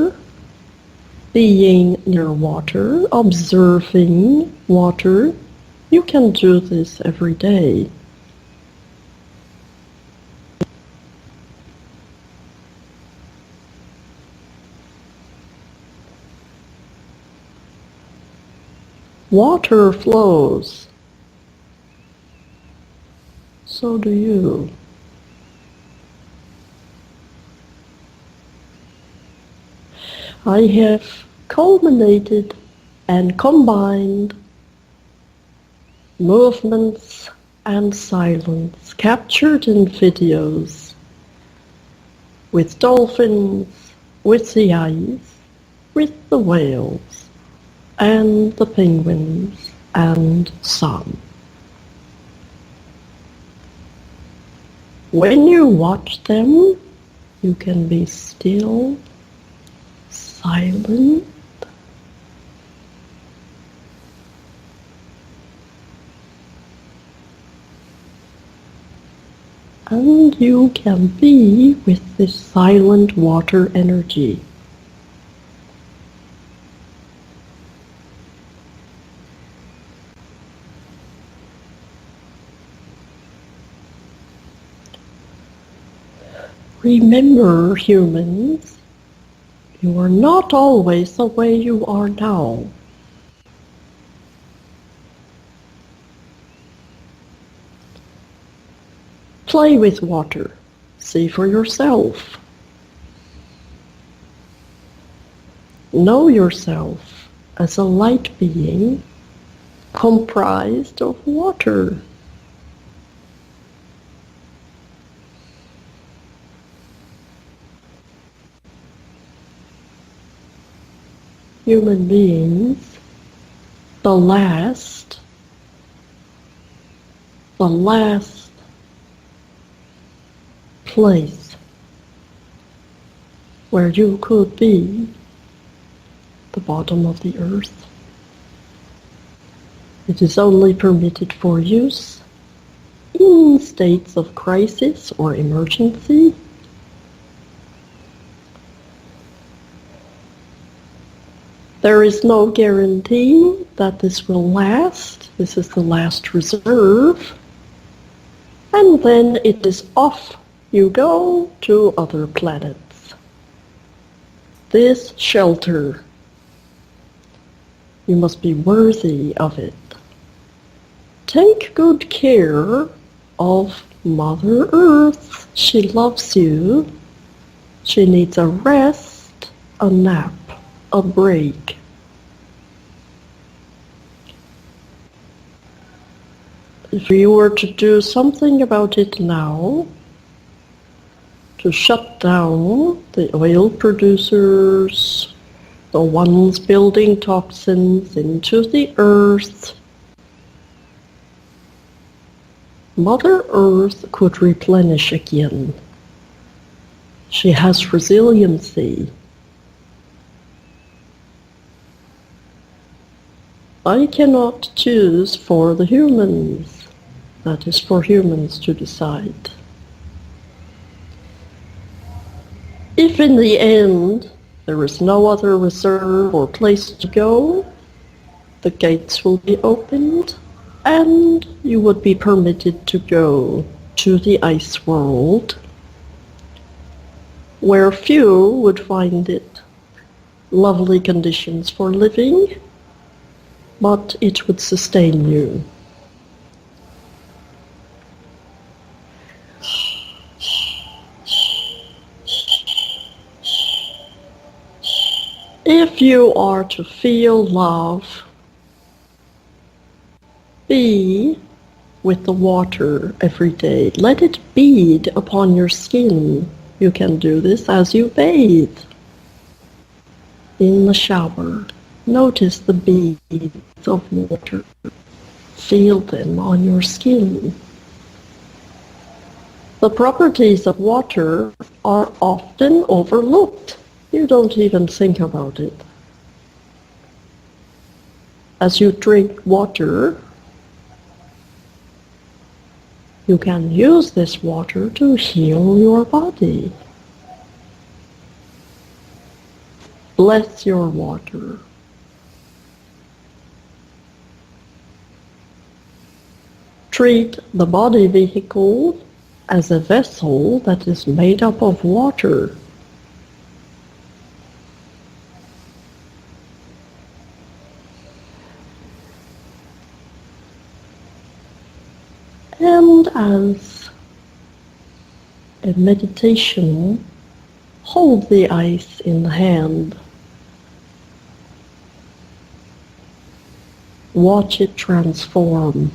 being near water, observing water, you can do this every day. Water flows. So do you. I have culminated and combined movements and silence captured in videos with dolphins, with the ice, with the whales, and the penguins, and sun. When you watch them, you can be still, silent, and you can be with this silent water energy. Remember, humans, you are not always the way you are now. Play with water. See for yourself. Know yourself as a light being comprised of water. Human beings, the last place where you could be the bottom of the earth. It is only permitted for use in states of crisis or emergency. There is no guarantee that this will last. This is the last reserve. And then it is off you go to other planets. This shelter, you must be worthy of it. Take good care of Mother Earth. She loves you. She needs a rest, a nap, a break. If you were to do something about it now, to shut down the oil producers, the ones building toxins into the earth, Mother Earth could replenish again. She has resiliency. I cannot choose for the humans. That is for humans to decide. If in the end there is no other reserve or place to go, the gates will be opened and you would be permitted to go to the ice world, where few would find it lovely conditions for living, but it would sustain you. If you are to feel love, be with the water every day. Let it bead upon your skin. You can do this as you bathe. In the shower, notice the beads of water. Feel them on your skin. The properties of water are often overlooked. You don't even think about it. As you drink water, you can use this water to heal your body. Bless your water. Treat the body vehicle as a vessel that is made up of water. And as a meditation, hold the ice in the hand. Watch it transform.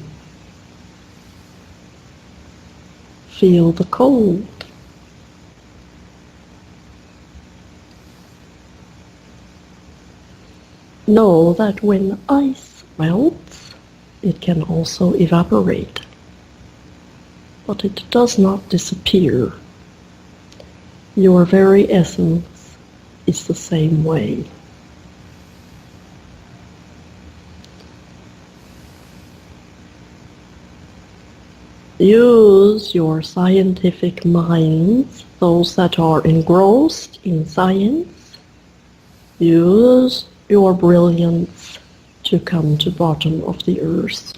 Feel the cold. Know that when ice melts, it can also evaporate. But it does not disappear. Your very essence is the same way. Use your scientific minds, those that are engrossed in science. Use your brilliance to come to the bottom of the earth,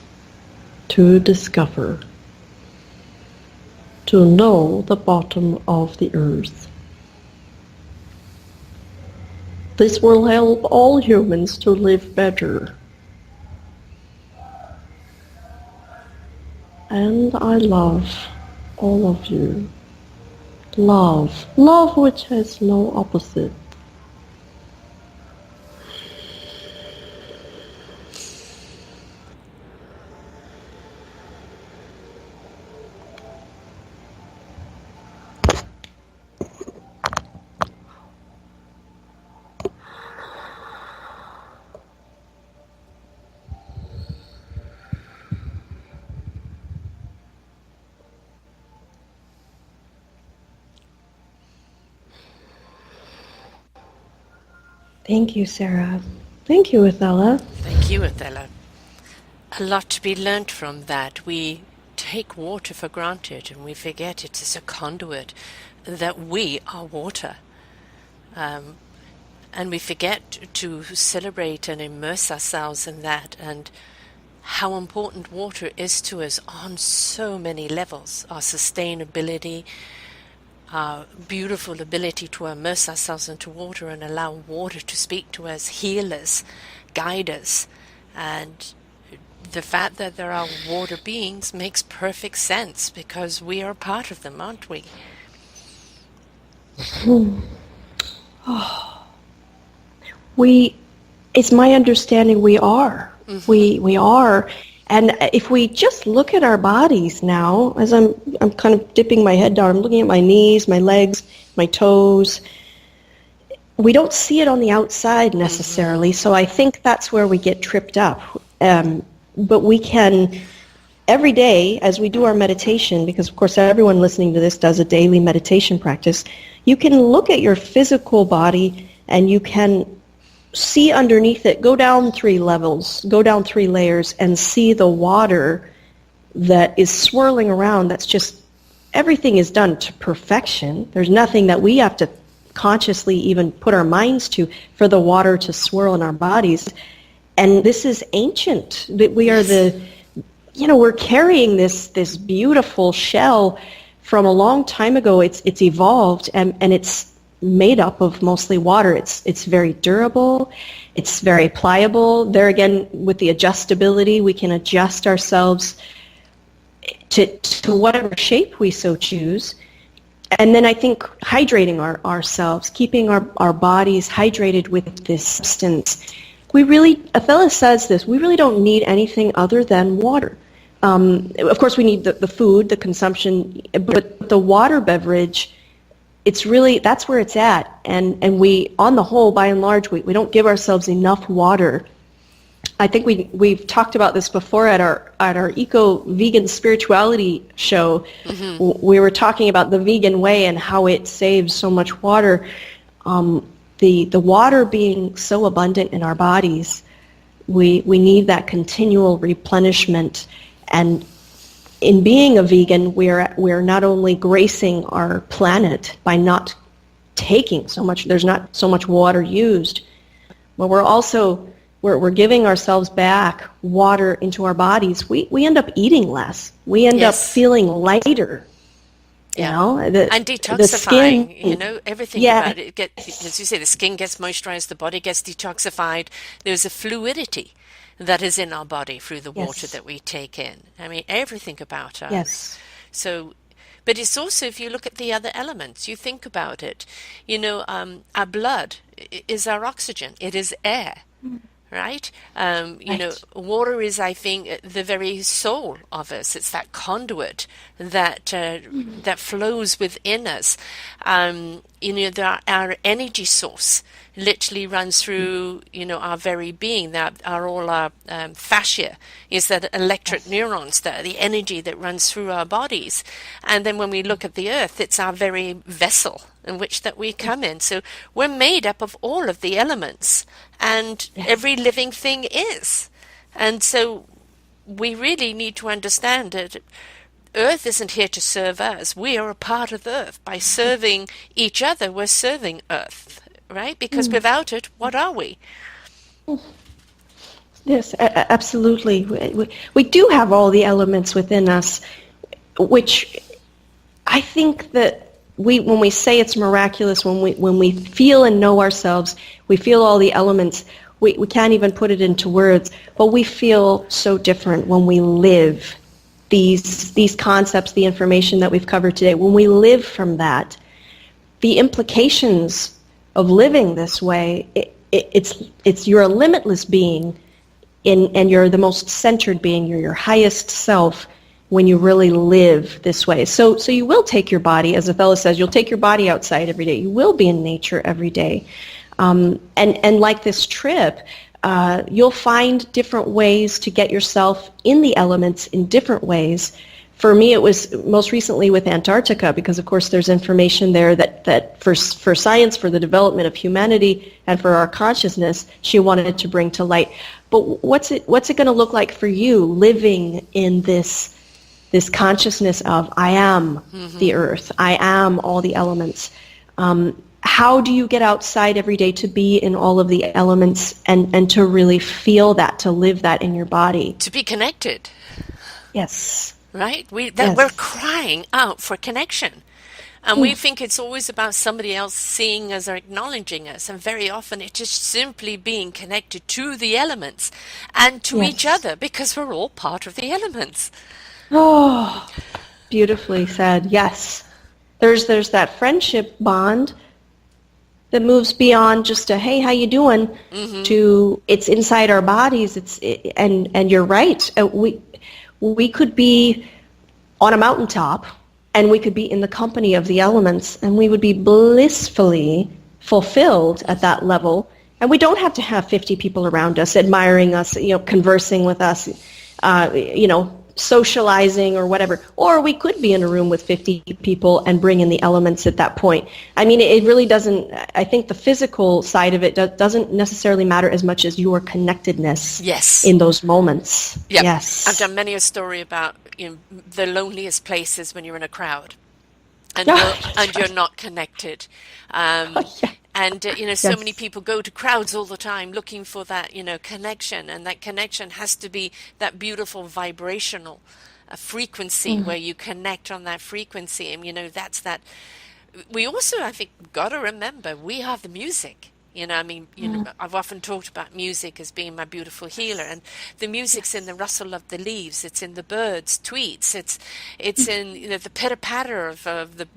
to discover to know the bottom of the earth. This will help all humans to live better. And I love all of you. Love. Love which has no opposite. Thank you, Sarah. Thank you, Athella. Thank you, Athella. A lot to be learnt from that. We take water for granted and we forget it is a conduit, that we are water. And we forget to celebrate and immerse ourselves in that, and how important water is to us on so many levels. Our sustainability, our beautiful ability to immerse ourselves into water and allow water to speak to us, heal us, guide us. And the fact that there are water beings makes perfect sense, because we are part of them, aren't we? It's my understanding we are. Mm-hmm. We are. And if we just look at our bodies now, as I'm kind of dipping my head down, I'm looking at my knees, my legs, my toes. We don't see it on the outside necessarily, mm-hmm. So I think that's where we get tripped up. But we can, every day, as we do our meditation, because of course everyone listening to this does a daily meditation practice, you can look at your physical body and you can see underneath it, go down 3 levels, go down 3 layers, and see the water that is swirling around. That's just, everything is done to perfection. There's nothing that we have to consciously even put our minds to for the water to swirl in our bodies. And this is ancient. We are we're carrying this beautiful shell from a long time ago. It's evolved, and it's made up of mostly water. It's very durable. It's very pliable. There again, with the adjustability, we can adjust ourselves to whatever shape we so choose. And then I think hydrating ourselves, keeping our bodies hydrated with this substance. Athella says this, we really don't need anything other than water. Of course, we need the food, the consumption, but the water beverage, that's where it's at. And we, on the whole, by and large, we don't give ourselves enough water. I think we've talked about this before at our eco-vegan spirituality show. Mm-hmm. We were talking about the vegan way and how it saves so much water. The water being so abundant in our bodies, we need that continual replenishment. And in being a vegan, we're not only gracing our planet by not taking so much, there's not so much water used, but we're giving ourselves back water into our bodies. We end up eating less. We end up feeling lighter. Yeah. And detoxifying, everything about it. As you say, the skin gets moisturized, the body gets detoxified. There's a fluidity that is in our body through the water that we take in. I mean, everything about us. Yes. So, but it's also, if you look at the other elements, you think about it, our blood is our oxygen. It is air. Right? Water is, I think, the very soul of us. It's that conduit that flows within us. Our energy source literally runs through, our very being. That are all our fascia is that electric neurons, the energy that runs through our bodies. And then when we look at the earth, it's our very vessel in which that we come in. So we're made up of all of the elements, and every living thing is. And so we really need to understand that Earth isn't here to serve us. We are a part of Earth. By serving each other, we're serving Earth, right? Because without it, what are we? Yes, absolutely. We do have all the elements within us, which I think that when we say it's miraculous, when we feel and know ourselves, we feel all the elements. We can't even put it into words, but we feel so different when we live these concepts, the information that we've covered today. When we live from that, the implications of living this way, it's you're a limitless being, and you're the most centered being. You're your highest self when you really live this way. So you will take your body, as Athella says, you'll take your body outside every day. You will be in nature every day. And like this trip, you'll find different ways to get yourself in the elements in different ways. For me, it was most recently with Antarctica, because of course there's information there that for science, for the development of humanity, and for our consciousness, she wanted to bring to light. But what's it going to look like for you living in this consciousness of I am the earth, I am all the elements? How do you get outside every day to be in all of the elements and to really feel that, to live that in your body? To be connected. Yes. Right? We're crying out for connection. And we think it's always about somebody else seeing us or acknowledging us. And very often it's just simply being connected to the elements and to each other, because we're all part of the elements. Oh, beautifully said. Yes. There's that friendship bond that moves beyond just a, hey, how you doing, to it's inside our bodies. And you're right. We could be on a mountaintop, and we could be in the company of the elements, and we would be blissfully fulfilled at that level. And we don't have to have 50 people around us admiring us, conversing with us, socializing or whatever. Or we could be in a room with 50 people and bring in the elements at that point. I mean, it really doesn't, I think the physical side of it doesn't necessarily matter as much as your connectedness in those moments. Yep. Yes. I've done many a story about the loneliest places when you're in a crowd and you're not connected. And, so many people go to crowds all the time looking for that, connection. And that connection has to be that beautiful vibrational frequency where you connect on that frequency. And, that's that. We also, I think, got to remember we have the music. I've often talked about music as being my beautiful healer. And the music's in the rustle of the leaves. It's in the birds' tweets. It's in, the pitter-patter of the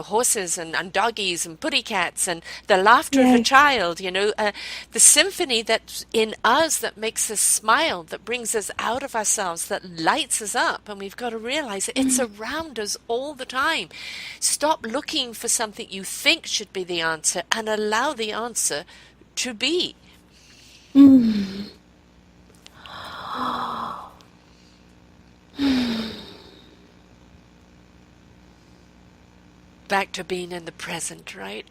horses and doggies and putty cats and the laughter of a child, the symphony that's in us that makes us smile, that brings us out of ourselves, that lights us up. And we've got to realize that it's around us all the time. Stop looking for something you think should be the answer and allow the answer to be. Back to being in the present, right?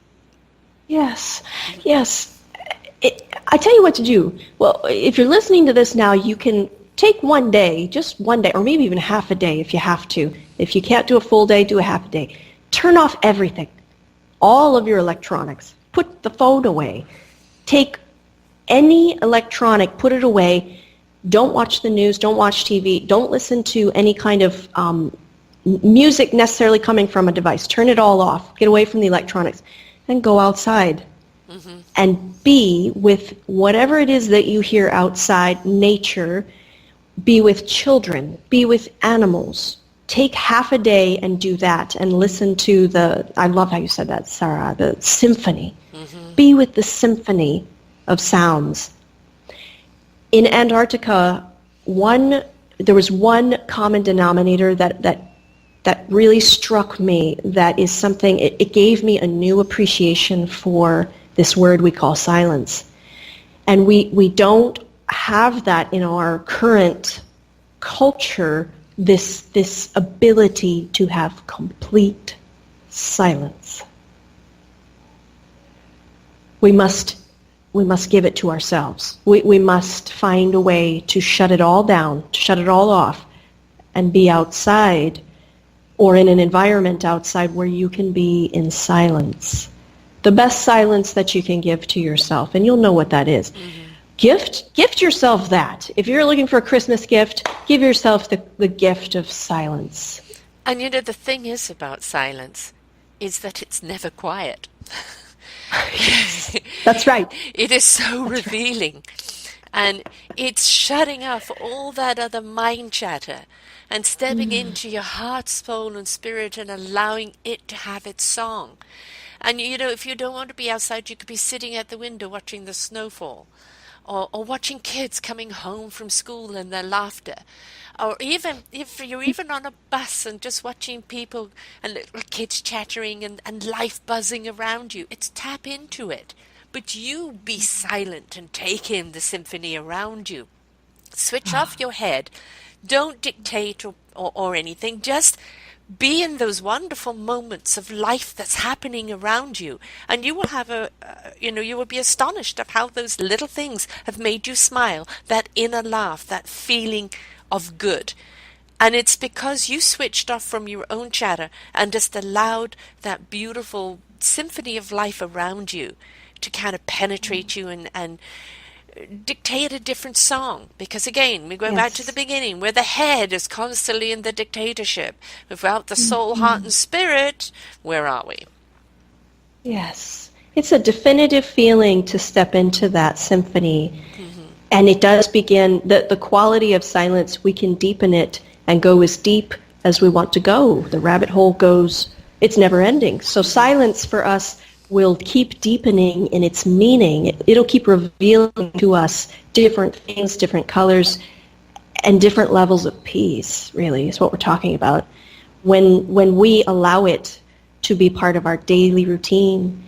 Yes. I tell you what to do. Well, if you're listening to this now, you can take one day, just one day, or maybe even half a day if you have to. If you can't do a full day, do a half a day. Turn off everything, all of your electronics. Put the phone away. Take any electronic, put it away. Don't watch the news, don't watch TV, don't listen to any kind of music necessarily coming from a device. Turn it all off. Get away from the electronics. And go outside. And be with whatever it is that you hear outside, nature. Be with children. Be with animals. Take half a day and do that and listen to I love how you said that, Sarah, the symphony. Be with the symphony of sounds. In Antarctica, there was one common denominator that really struck me, that is something, it gave me a new appreciation for this word we call silence. And we don't have that in our current culture, this ability to have complete silence. We must give it to ourselves. We must find a way to shut it all down, to shut it all off, and be outside, or in an environment outside where you can be in silence. The best silence that you can give to yourself, and you'll know what that is. Gift yourself that. If you're looking for a Christmas gift, give yourself the gift of silence. And you know, the thing is about silence is that it's never quiet. That's right. It is so That's right. revealing. And it's shutting off all that other mind chatter and stepping into your heart, soul, and spirit and allowing it to have its song. And you know, if you don't want to be outside, you could be sitting at the window watching the snowfall, or watching kids coming home from school and their laughter. Or even if you're even on a bus and just watching people and little kids chattering and life buzzing around you, it's tap into it. But you be silent and take in the symphony around you. Switch off your head. Don't dictate or anything. Just be in those wonderful moments of life that's happening around you. And you will have you will be astonished of how those little things have made you smile, that inner laugh, that feeling of good. And it's because you switched off from your own chatter and just allowed that beautiful symphony of life around you to kind of penetrate you and dictate a different song. Because again, we go back to the Yes. beginning, where the head is constantly in the dictatorship. Without the soul, heart, and spirit, where are we? Yes. It's a definitive feeling to step into that symphony. And it does begin, the quality of silence, we can deepen it and go as deep as we want to go. The rabbit hole goes, it's never ending. So silence for us will keep deepening in its meaning. It'll keep revealing to us different things, different colors, and different levels of peace, really, is what we're talking about. When we allow it to be part of our daily routine,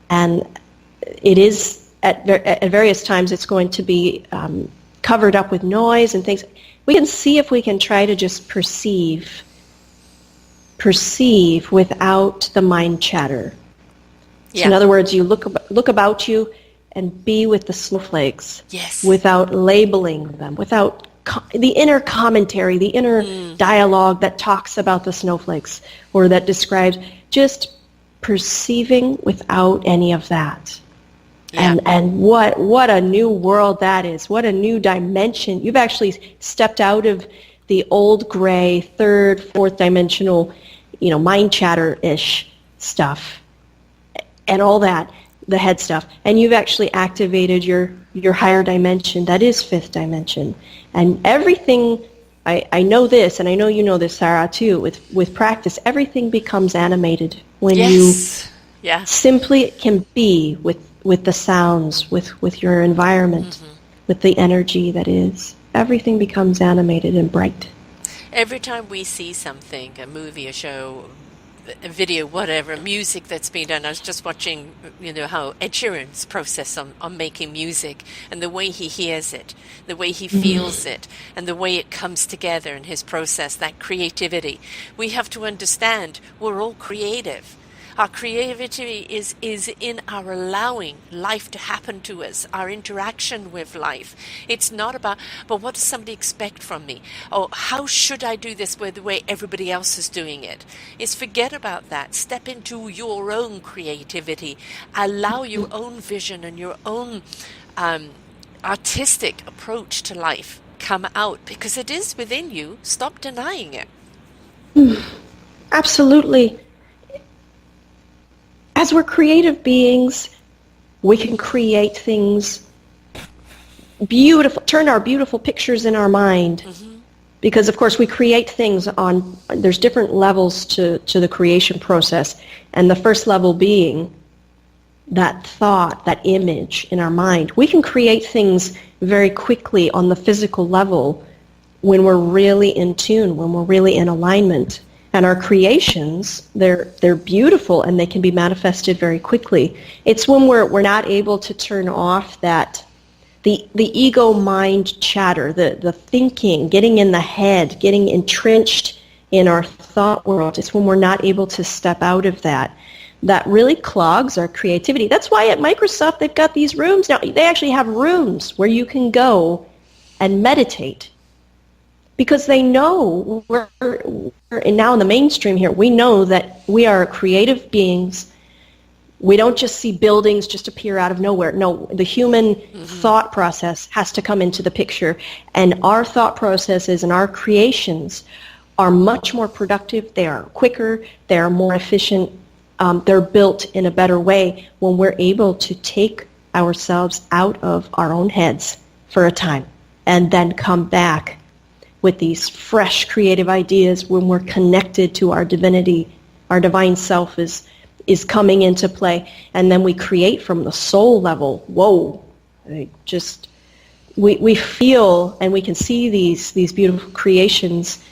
and it is at various times it's going to be covered up with noise and things. We can see if we can try to just perceive without the mind chatter. So in other words, you look about you and be with the snowflakes. Yes. Without labeling them, without the inner commentary, the inner dialogue that talks about the snowflakes or that describes, just perceiving without any of that. Yeah. And what a new world that is. What a new dimension. You've actually stepped out of the old gray, third, fourth dimensional, mind chatter-ish stuff and all that, the head stuff. And you've actually activated your higher dimension. That is fifth dimension. And everything, I know this, and I know you know this, Sarah, too, with practice, everything becomes animated when you simply can be with the sounds, with your environment, with the energy that is. Everything becomes animated and bright. Every time we see something, a movie, a show, a video, whatever, music that's been done. I was just watching, how Ed Sheeran's process on making music and the way he hears it, the way he feels it, and the way it comes together in his process, that creativity. We have to understand we're all creative. Our creativity is in our allowing life to happen to us, our interaction with life. It's not about, but what does somebody expect from me? Or how should I do this the way everybody else is doing it? It's forget about that. Step into your own creativity. Allow your own vision and your own artistic approach to life come out, because it is within you. Stop denying it. Absolutely. As we're creative beings, we can create things beautiful, turn our beautiful pictures in our mind. Because, of course, we create things there's different levels to the creation process. And the first level being that thought, that image in our mind. We can create things very quickly on the physical level when we're really in tune, when we're really in alignment. And our creations, they're beautiful and they can be manifested very quickly. It's when we're not able to turn off that the ego mind chatter, the thinking, getting in the head, getting entrenched in our thought world. It's when we're not able to step out of that really clogs our creativity. That's why at Microsoft they've got these rooms now. They actually have rooms where you can go and meditate. Because they know, and now in the mainstream here, we know that we are creative beings. We don't just see buildings just appear out of nowhere. No, the human thought process has to come into the picture. And our thought processes and our creations are much more productive, they are quicker, they are more efficient, they're built in a better way when we're able to take ourselves out of our own heads for a time and then come back with these fresh creative ideas when we're connected to our divinity. Our divine self is coming into play, and then we create from the soul level. Whoa, we feel and we can see these beautiful creations,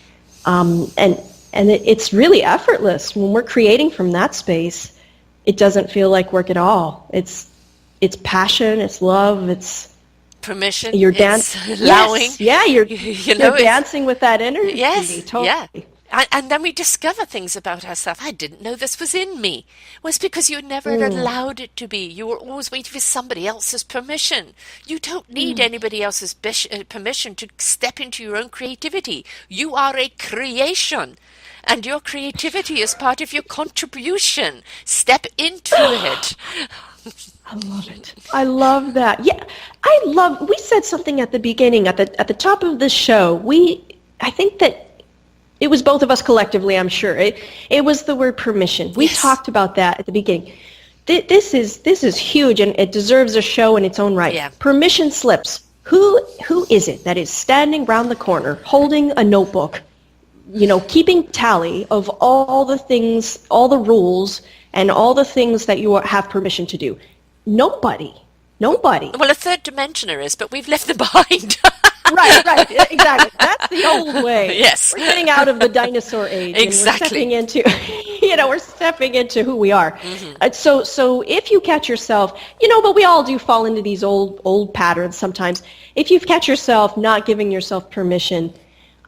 and it's really effortless when we're creating from that space. It doesn't feel like work at all. It's passion, it's love, it's permission. You're allowing. Yes, yeah, you're dancing with that energy. Yes, totally. yeah. And then we discover things about ourselves. I didn't know this was in me. Well, it's because you never allowed it to be. You were always waiting for somebody else's permission. You don't need anybody else's permission to step into your own creativity. You are a creation, and your creativity is part of your contribution. Step into it. I love it. I love that. Yeah, we said something at the beginning, at the top of the show. I think that it was both of us collectively, I'm sure. It was the word permission. We talked about that at the beginning. This is huge, and it deserves a show in its own right. Yeah. Permission slips. Who is it that is standing round the corner, holding a notebook, keeping tally of all the things, all the rules, and all the things that you have permission to do? Nobody. Well, a third dimensioner is, but we've left them behind. Right, exactly. That's the old way. Yes. We're getting out of the dinosaur age. Exactly. And we're stepping into who we are. Mm-hmm. So if you catch yourself, but we all do fall into these old patterns sometimes. If you catch yourself not giving yourself permission,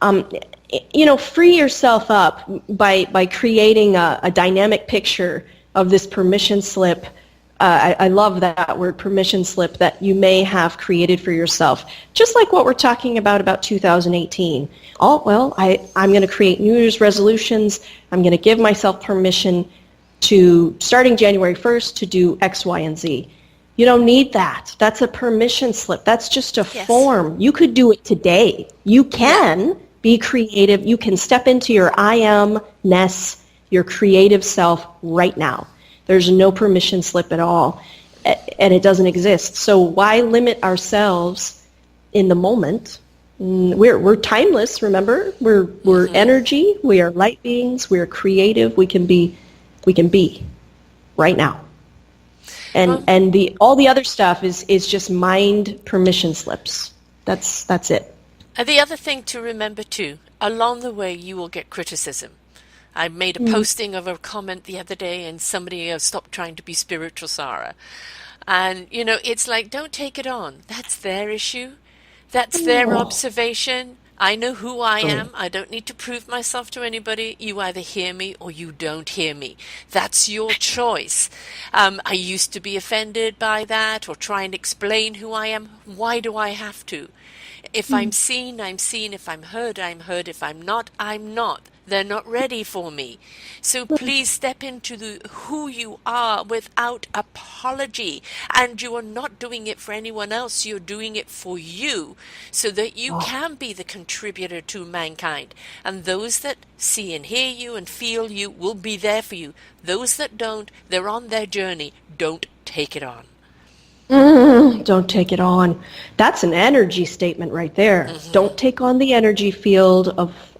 free yourself up by creating a dynamic picture of this permission slip. I love that word, permission slip, that you may have created for yourself. Just like what we're talking about 2018. I'm going to create New Year's resolutions. I'm going to give myself permission to, starting January 1st, to do X, Y, and Z. You don't need that. That's a permission slip. That's just a form. You could do it today. You can be creative. You can step into your I am-ness, your creative self right now. There's no permission slip at all, and it doesn't exist. So why limit ourselves in the moment? We're timeless, remember? We're energy, we are light beings, we are creative, we can be right now. And all the other stuff is just mind permission slips. That's it. The other thing to remember too, along the way you will get criticism. I made a posting of a comment the other day, and somebody stopped trying to be spiritual, Sarah. And, it's like, don't take it on. That's their issue. That's their observation. I know who I am. I don't need to prove myself to anybody. You either hear me or you don't hear me. That's your choice. I used to be offended by that or try and explain who I am. Why do I have to? If I'm seen, I'm seen. If I'm heard, I'm heard. If I'm not, I'm not. They're not ready for me. So please step into who you are without apology. And you are not doing it for anyone else. You're doing it for you so that you can be the contributor to mankind. And those that see and hear you and feel you will be there for you. Those that don't, they're on their journey. Don't take it on. Don't take it on. That's an energy statement right there. Mm-hmm. Don't take on the energy field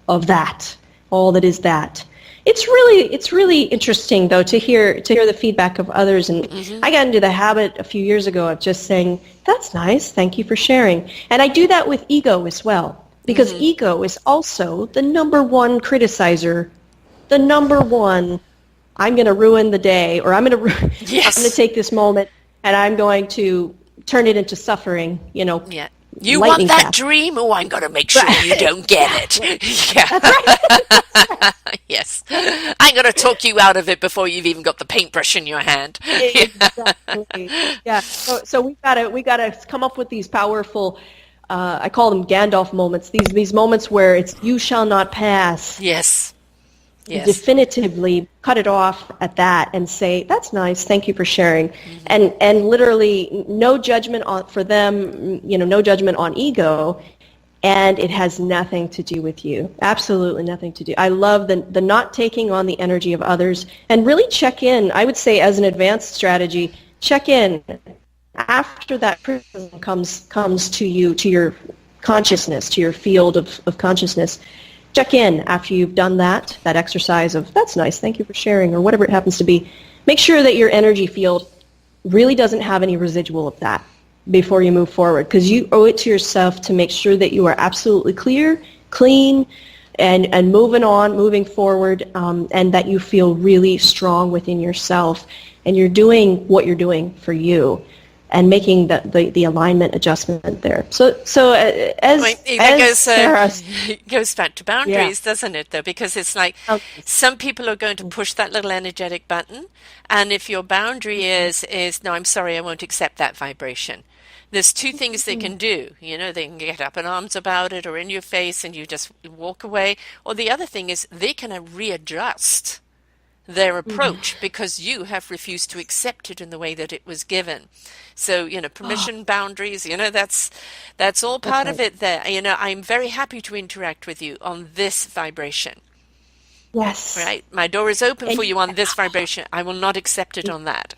of that. All that is that. It's really interesting though to hear the feedback of others, and I got into the habit a few years ago of just saying, "That's nice, thank you for sharing." And I do that with ego as well, because ego is also the number one criticizer, the number one. I'm going to ruin the day, or I'm going to take this moment and I'm going to turn it into suffering. Yeah. You want that dream? Oh, I'm going to make sure you don't get it. Yeah. That's right. Yes. I'm going to talk you out of it before you've even got the paintbrush in your hand. Exactly. Yeah. So we gotta come up with these powerful, I call them Gandalf moments. These moments where it's "you shall not pass." Yes. Yes. Definitively cut it off at that and say, "That's nice, thank you for sharing." And literally no judgment for them, no judgment on ego, and it has nothing to do with you. Absolutely nothing to do. I love the not taking on the energy of others, and really check in. I would say as an advanced strategy, check in after that criticism comes to you, to your consciousness, to your field of consciousness. Check in after you've done that exercise of, that's nice, thank you for sharing, or whatever it happens to be. Make sure that your energy field really doesn't have any residual of that before you move forward, because you owe it to yourself to make sure that you are absolutely clear, clean, and moving forward, and that you feel really strong within yourself, and you're doing what you're doing for you, and making the alignment adjustment there. So as Sarah, it goes back to boundaries, doesn't it, though? Because it's like some people are going to push that little energetic button, and if your boundary is no, I'm sorry, I won't accept that vibration. There's two things they can do. You know, they can get up in arms about it or in your face and you just walk away. Or the other thing is they can readjust their approach because you have refused to accept it in the way that it was given. So, you know, permission, boundaries, you know, that's all part of it there. You know, I'm very happy to interact with you on this vibration. Yes. Right? My door is open for you on this vibration. I will not accept it on that.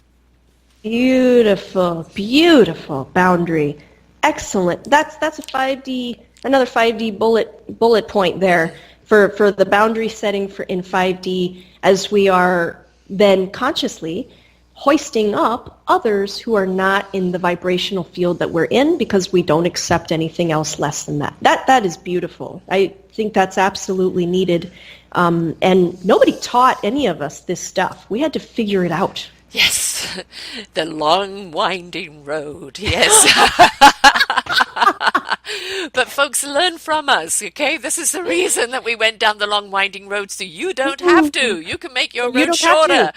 Beautiful, beautiful boundary. Excellent. That's a 5D, another 5D bullet point there for the boundary setting in 5D, as we are then consciously hoisting up others who are not in the vibrational field that we're in, because we don't accept anything else less than that. That is beautiful. I think that's absolutely needed. And nobody taught any of us this stuff. We had to figure it out. Yes, the long winding road, yes. But folks, learn from us, okay? This is the reason that we went down the long winding road, so you don't have to. You can make your road shorter.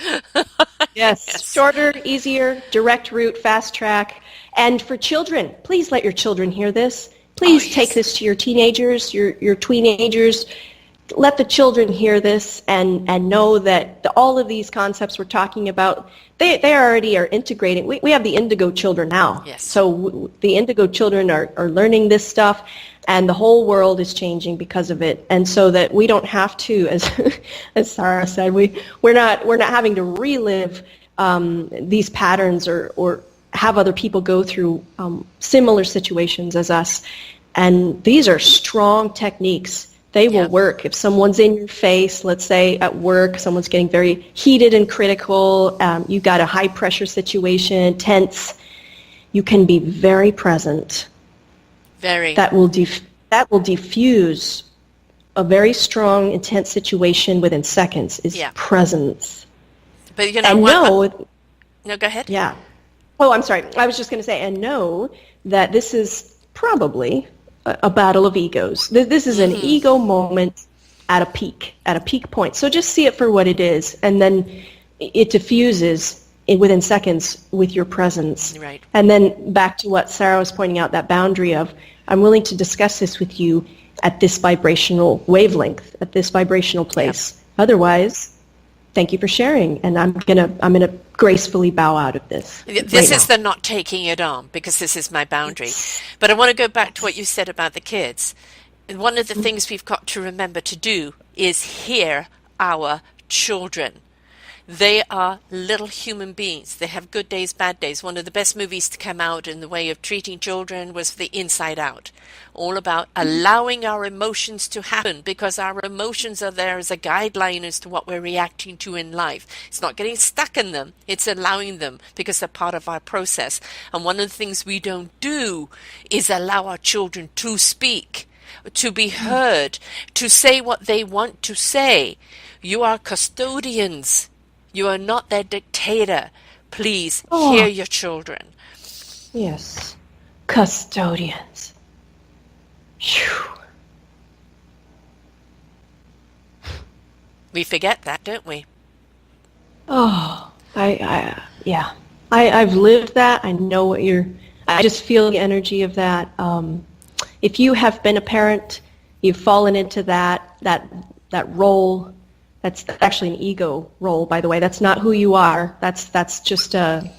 Yes, shorter, easier, direct route, fast track. And for children, please let your children hear this. Please take this to your teenagers, your tweenagers. Let the children hear this and know that all of these concepts we're talking about, they already are integrating. We have the indigo children now. Yes. So the indigo children are learning this stuff, and the whole world is changing because of it. And so that we don't have to, as Sarah said, we're not having to relive these patterns or have other people go through similar situations as us. And these are strong techniques. They will work. If someone's in your face, let's say at work, someone's getting very heated and critical, you've got a high-pressure situation, tense, you can be very present. Very. That will diffuse a very strong, intense situation within seconds, is presence. But you know, no, go ahead. Yeah. Oh, I'm sorry. I was just going to say, and know that this is probably a battle of egos. This is an ego moment at a peak point. So just see it for what it is, and then it diffuses within seconds with your presence. Right. And then back to what Sarah was pointing out, that boundary of, I'm willing to discuss this with you at this vibrational wavelength, at this vibrational place. Yep. Otherwise, thank you for sharing, and I'm gonna gracefully bow out of this. This is the not taking it on, because this is my boundary. But I want to go back to what you said about the kids. One of the things we've got to remember to do is hear our children. They are little human beings. They have good days, bad days. One of the best movies to come out in the way of treating children was The Inside Out. All about allowing our emotions to happen, because our emotions are there as a guideline as to what we're reacting to in life. It's not getting stuck in them. It's allowing them, because they're part of our process. And one of the things we don't do is allow our children to speak, to be heard, to say what they want to say. You are custodians. You are not their dictator. Please hear your children. Yes. Custodians. Phew. We forget that, don't we? Oh, I've lived that. I know what I just feel the energy of that. If you have been a parent, you've fallen into that role. That's actually an ego role, by the way. That's not who you are. That's just an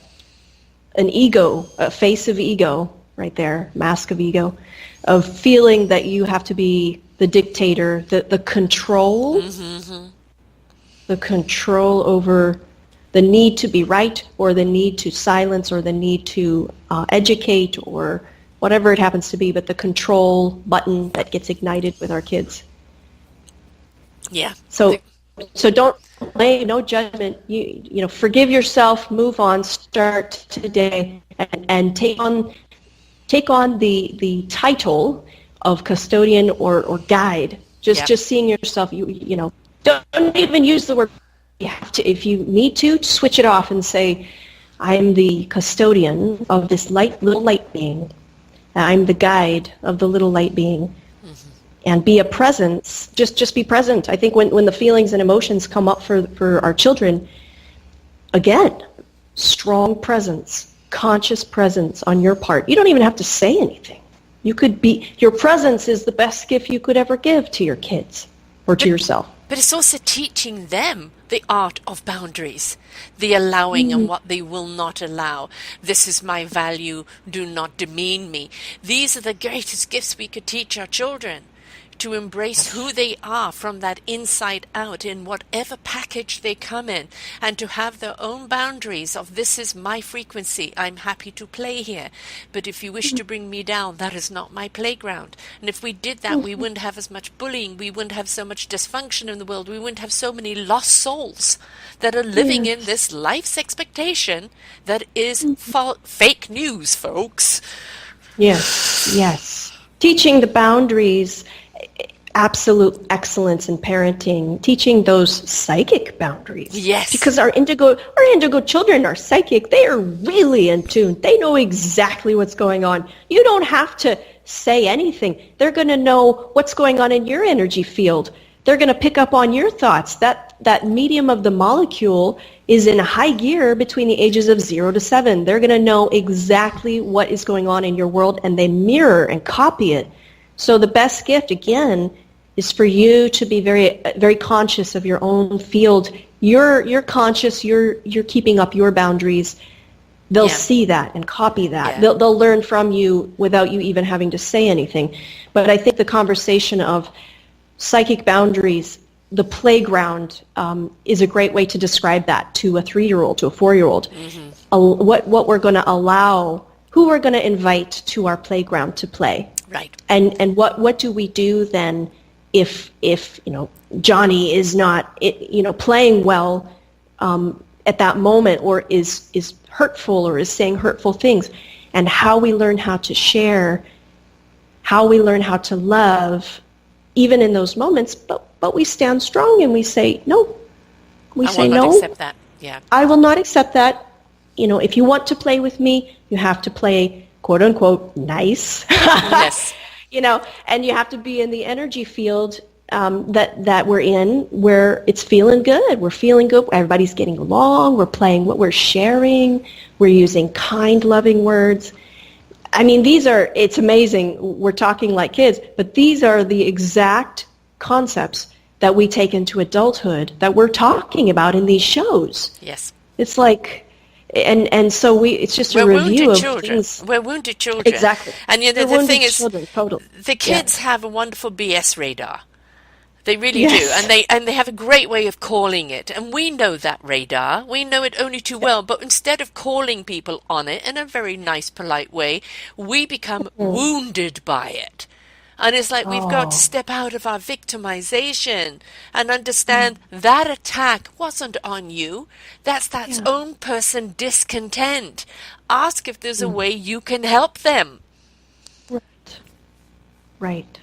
ego, a face of ego. right there, mask of ego, of feeling that you have to be the dictator, the control, the control over the need to be right, or the need to silence, or the need to educate, or whatever it happens to be, but the control button that gets ignited with our kids. Yeah. So don't blame, no judgment. You know, forgive yourself, move on, start today, and take on the title of custodian or guide. Just seeing yourself. You know, don't even use the word. You have to, if you need to, switch it off and say, I am the custodian of this little light being. I'm the guide of the little light being. And be a presence. Just be present. I think when the feelings and emotions come up for our children, again, strong presence, conscious presence on your part. You don't even have to say anything. You could be, your presence is the best gift you could ever give to your kids or to yourself. But it's also teaching them the art of boundaries, the allowing and what they will not allow. This is my value. Do not demean me. These are the greatest gifts we could teach our children, to embrace who they are from that inside out in whatever package they come in, and to have their own boundaries of this is my frequency, I'm happy to play here, but if you wish to bring me down, that is not my playground. And if we did that, we wouldn't have as much bullying, we wouldn't have so much dysfunction in the world, we wouldn't have so many lost souls that are living in this life's expectation that is fake news, folks. Yes. Teaching the boundaries, absolute excellence in parenting, teaching those psychic boundaries. Yes. Because our indigo children are psychic. They are really in tune. They know exactly what's going on. You don't have to say anything. They're going to know what's going on in your energy field. They're going to pick up on your thoughts. That medium of the molecule is in high gear between the ages of 0 to 7. They're going to know exactly what is going on in your world, and they mirror and copy it. So the best gift, again, is for you to be very, very conscious of your own field. You're conscious. You're keeping up your boundaries. They'll see that and copy that. Yeah. They'll learn from you without you even having to say anything. But I think the conversation of psychic boundaries, the playground, is a great way to describe that to a 3-year-old, to a 4-year-old. What we're going to allow, who we're going to invite to our playground to play. Right. And what do we do then if Johnny is not playing well at that moment, or is hurtful, or is saying hurtful things, and how we learn how to share, how we learn how to love even in those moments, but we stand strong and we say no. I will not accept that. Yeah. I will not accept that. If you want to play with me, you have to play, quote unquote, nice. Yes. And you have to be in the energy field that we're in, where it's feeling good. We're feeling good. Everybody's getting along. We're playing what we're sharing. We're using kind, loving words. I mean, it's amazing. We're talking like kids, but these are the exact concepts that we take into adulthood that we're talking about in these shows. Yes. It's like, and so it's just a review of things. We're wounded children. Exactly. And the thing is, children, totally. The kids have a wonderful BS radar. They really do, and they have a great way of calling it. And we know that radar. We know it only too well. But instead of calling people on it in a very nice, polite way, we become wounded by it. And it's like we've got to step out of our victimization and understand that attack wasn't on you. That's that own person discontent. Ask if there's a way you can help them. Right.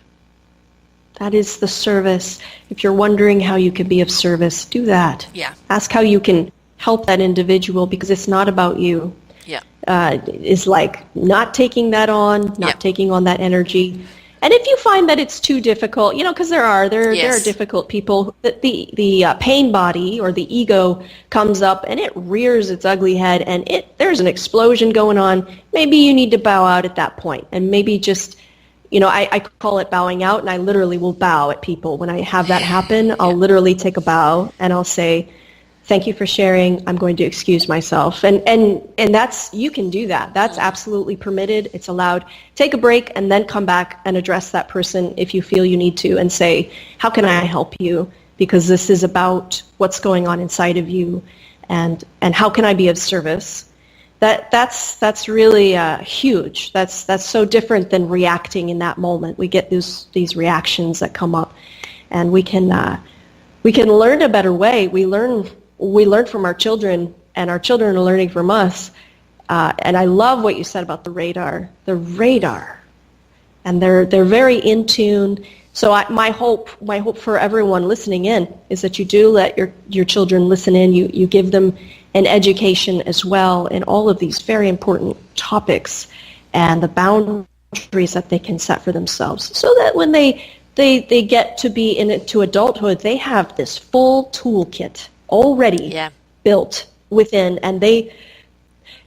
That is the service. If you're wondering how you can be of service, do that. Yeah. Ask how you can help that individual, because it's not about you. Yeah. It's like not taking that on, not taking on that energy. And if you find that it's too difficult, because there are difficult people, that the pain body or the ego comes up and it rears its ugly head, and there's an explosion going on. Maybe you need to bow out at that point, and maybe just, I call it bowing out, and I literally will bow at people when I have that happen. I'll literally take a bow and I'll say, thank you for sharing. I'm going to excuse myself. And that's, you can do that. That's absolutely permitted. It's allowed. Take a break and then come back and address that person if you feel you need to and say, how can I help you? Because this is about what's going on inside of you, and how can I be of service? That's really huge. That's so different than reacting in that moment. We get these reactions that come up, and we can learn a better way. We learn from our children, and our children are learning from us. And I love what you said about the radar. The radar, and they're very in tune. So my hope for everyone listening in is that you do let your children listen in. You give them an education as well in all of these very important topics and the boundaries that they can set for themselves, so that when they get to be into adulthood, they have this full toolkit already built within, and they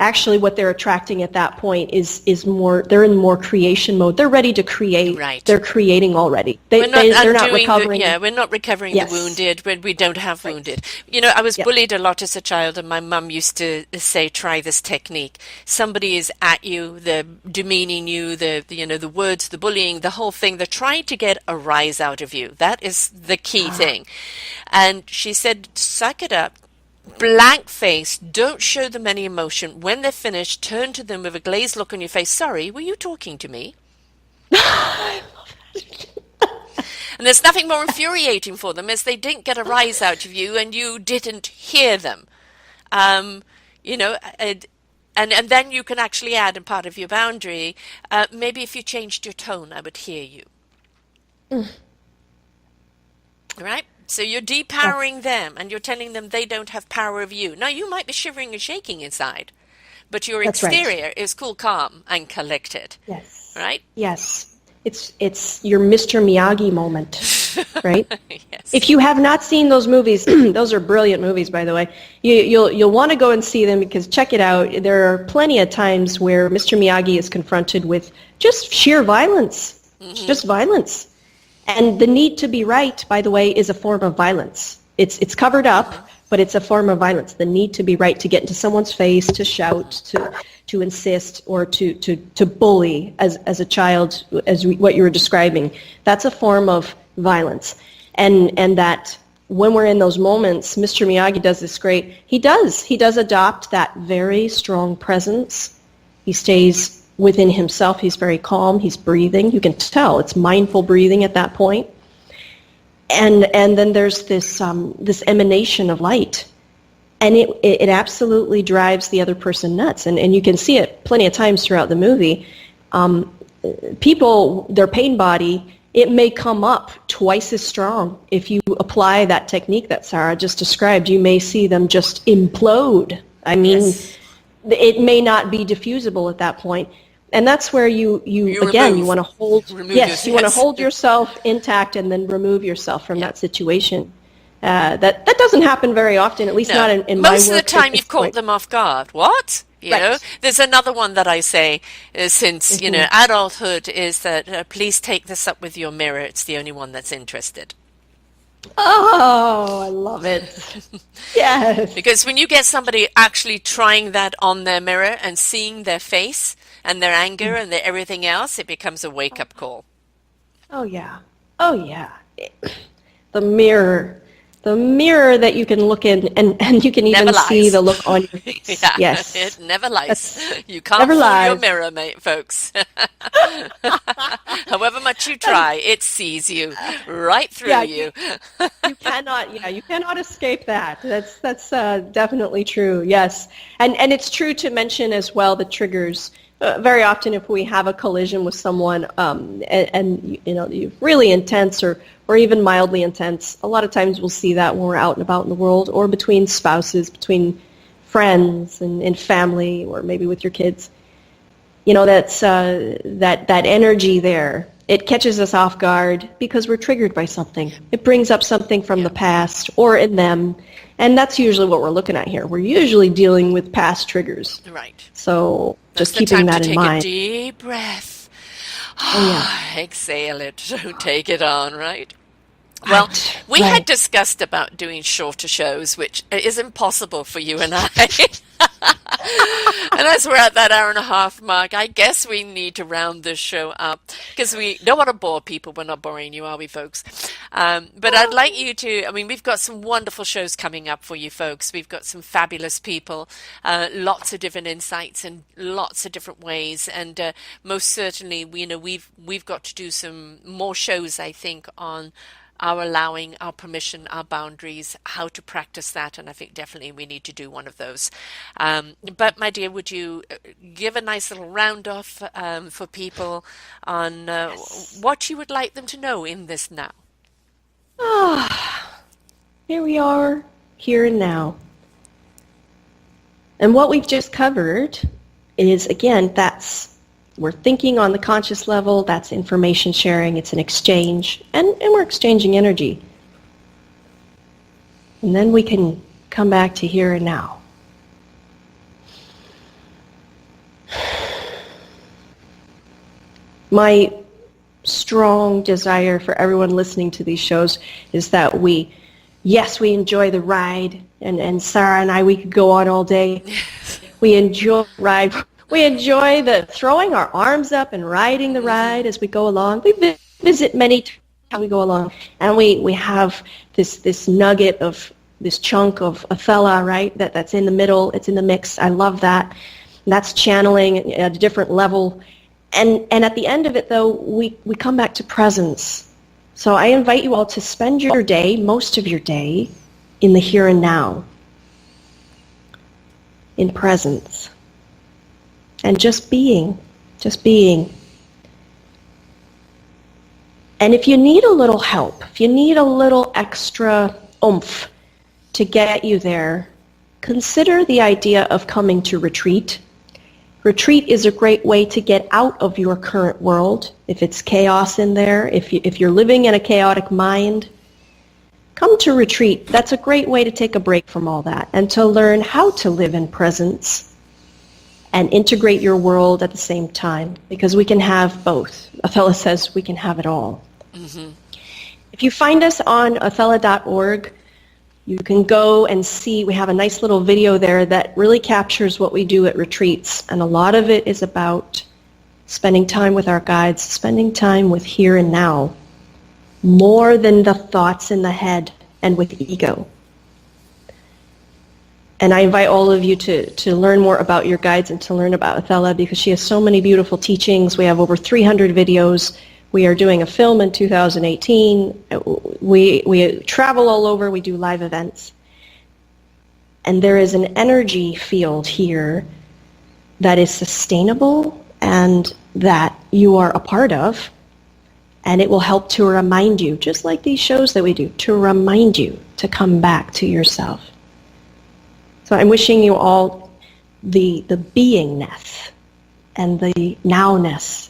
actually, what they're attracting at that point is more, they're in more creation mode. They're ready to create. Right. They're creating already. They're not recovering. We're not recovering the wounded when we don't have wounded. You know, I was bullied a lot as a child, and my mum used to say, try this technique. Somebody is at you, they're demeaning you, the words, the bullying, the whole thing. They're trying to get a rise out of you. That is the key thing. And she said, suck it up. Blank face, don't show them any emotion. When they're finished, turn to them with a glazed look on your face. Sorry, were you talking to me? And there's nothing more infuriating for them as they didn't get a rise out of you and you didn't hear them. And then you can actually add in part of your boundary, maybe if you changed your tone, I would hear you. All right? So you're depowering them, and you're telling them they don't have power of you. Now, you might be shivering and shaking inside, but your exterior is cool, calm, and collected. Yes. Right? Yes. It's your Mr. Miyagi moment, right? Yes. If you have not seen those movies, those are brilliant movies, by the way. You'll want to go and see them, because check it out. There are plenty of times where Mr. Miyagi is confronted with just sheer violence, just violence. And the need to be right, by the way, is a form of violence. It's covered up, but it's a form of violence. The need to be right, to get into someone's face, to shout, to insist, or to bully as a child, what you were describing. That's a form of violence. And that when we're in those moments, Mr. Miyagi does this great. He does adopt that very strong presence. He stays within himself. He's very calm. He's breathing. You can tell it's mindful breathing at that point. And then there's this emanation of light, and it absolutely drives the other person nuts. And you can see it plenty of times throughout the movie. People, their pain body, it may come up twice as strong. If you apply that technique that Sarah just described, you may see them just implode. I mean, it may not be diffusible at that point. And that's where you again, you want to hold, you want to hold yourself intact and then remove yourself from that situation. That doesn't happen very often, at least not in my work. Most of the time you've caught them off guard. What? You know, there's another one that I say since, adulthood is that please take this up with your mirror. It's the only one that's interested. Oh, I love it. Yes. Because when you get somebody actually trying that on their mirror and seeing their face and their anger and their everything else, it becomes a wake-up call. Oh, yeah. Oh, yeah. The mirror that you can look in, and you can even see the look on your face. Yes. It never lies. You can't fool your mirror, folks. However much you try, it sees you right through you. You cannot escape that. That's definitely true. Yes. And it's true to mention as well the triggers. Very often if we have a collision with someone and really intense or even mildly intense, a lot of times we'll see that when we're out and about in the world, or between spouses, between friends and family, or maybe with your kids. That's that energy there. It catches us off guard because we're triggered by something. It brings up something from the past or in them, and that's usually what we're looking at here. We're usually dealing with past triggers. Right. So just keeping that in mind. Take a deep breath. Oh, yeah. Exhale it. Don't take it on, right? Well, Right. we had Right. discussed about doing shorter shows, which is impossible for you and I. And as we're at that hour and a half mark, I guess we need to round this show up because we don't want to bore people. We're not boring you, are we, folks? But I'd like you to, I mean, we've got some wonderful shows coming up for you folks. We've got some fabulous people, lots of different insights in lots of different ways. And most certainly, we've got to do some more shows, I think, on our allowing, our permission, our boundaries, how to practice that. And I think definitely we need to do one of those. But my dear, would you give a nice little round off for people on Yes. what you would like them to know in this now? Ah, here we are, here and now. And what we've just covered is, again, we're thinking on the conscious level, that's information sharing, it's an exchange, and we're exchanging energy. And then we can come back to here and now. My strong desire for everyone listening to these shows is that we enjoy the ride, and Sarah and I, we could go on all day. We enjoy the ride. We enjoy the throwing our arms up and riding the ride as we go along. We visit many times as we go along, and we have this nugget of this chunk of Athella, right? That's in the middle. It's in the mix. I love that. And that's channeling at a different level. And at the end of it, though, we come back to presence. So I invite you all to spend your day, most of your day, in the here and now, in presence. And just being. And if you need a little help, if you need a little extra oomph to get you there, consider the idea of coming to retreat. Retreat is a great way to get out of your current world. If it's chaos in there, if you're living in a chaotic mind, come to retreat. That's a great way to take a break from all that and to learn how to live in presence and integrate your world at the same time, because we can have both. Athella says we can have it all. Mm-hmm. If you find us on athella.org, you can go and see, we have a nice little video there that really captures what we do at retreats. And a lot of it is about spending time with our guides, spending time with here and now, more than the thoughts in the head and with ego. And I invite all of you to learn more about your guides and to learn about Athella, because she has so many beautiful teachings. We have over 300 videos. We are doing a film in 2018. We travel all over. We do live events. And there is an energy field here that is sustainable and that you are a part of. And it will help to remind you, just like these shows that we do, to remind you to come back to yourself. So I'm wishing you all the beingness and the nowness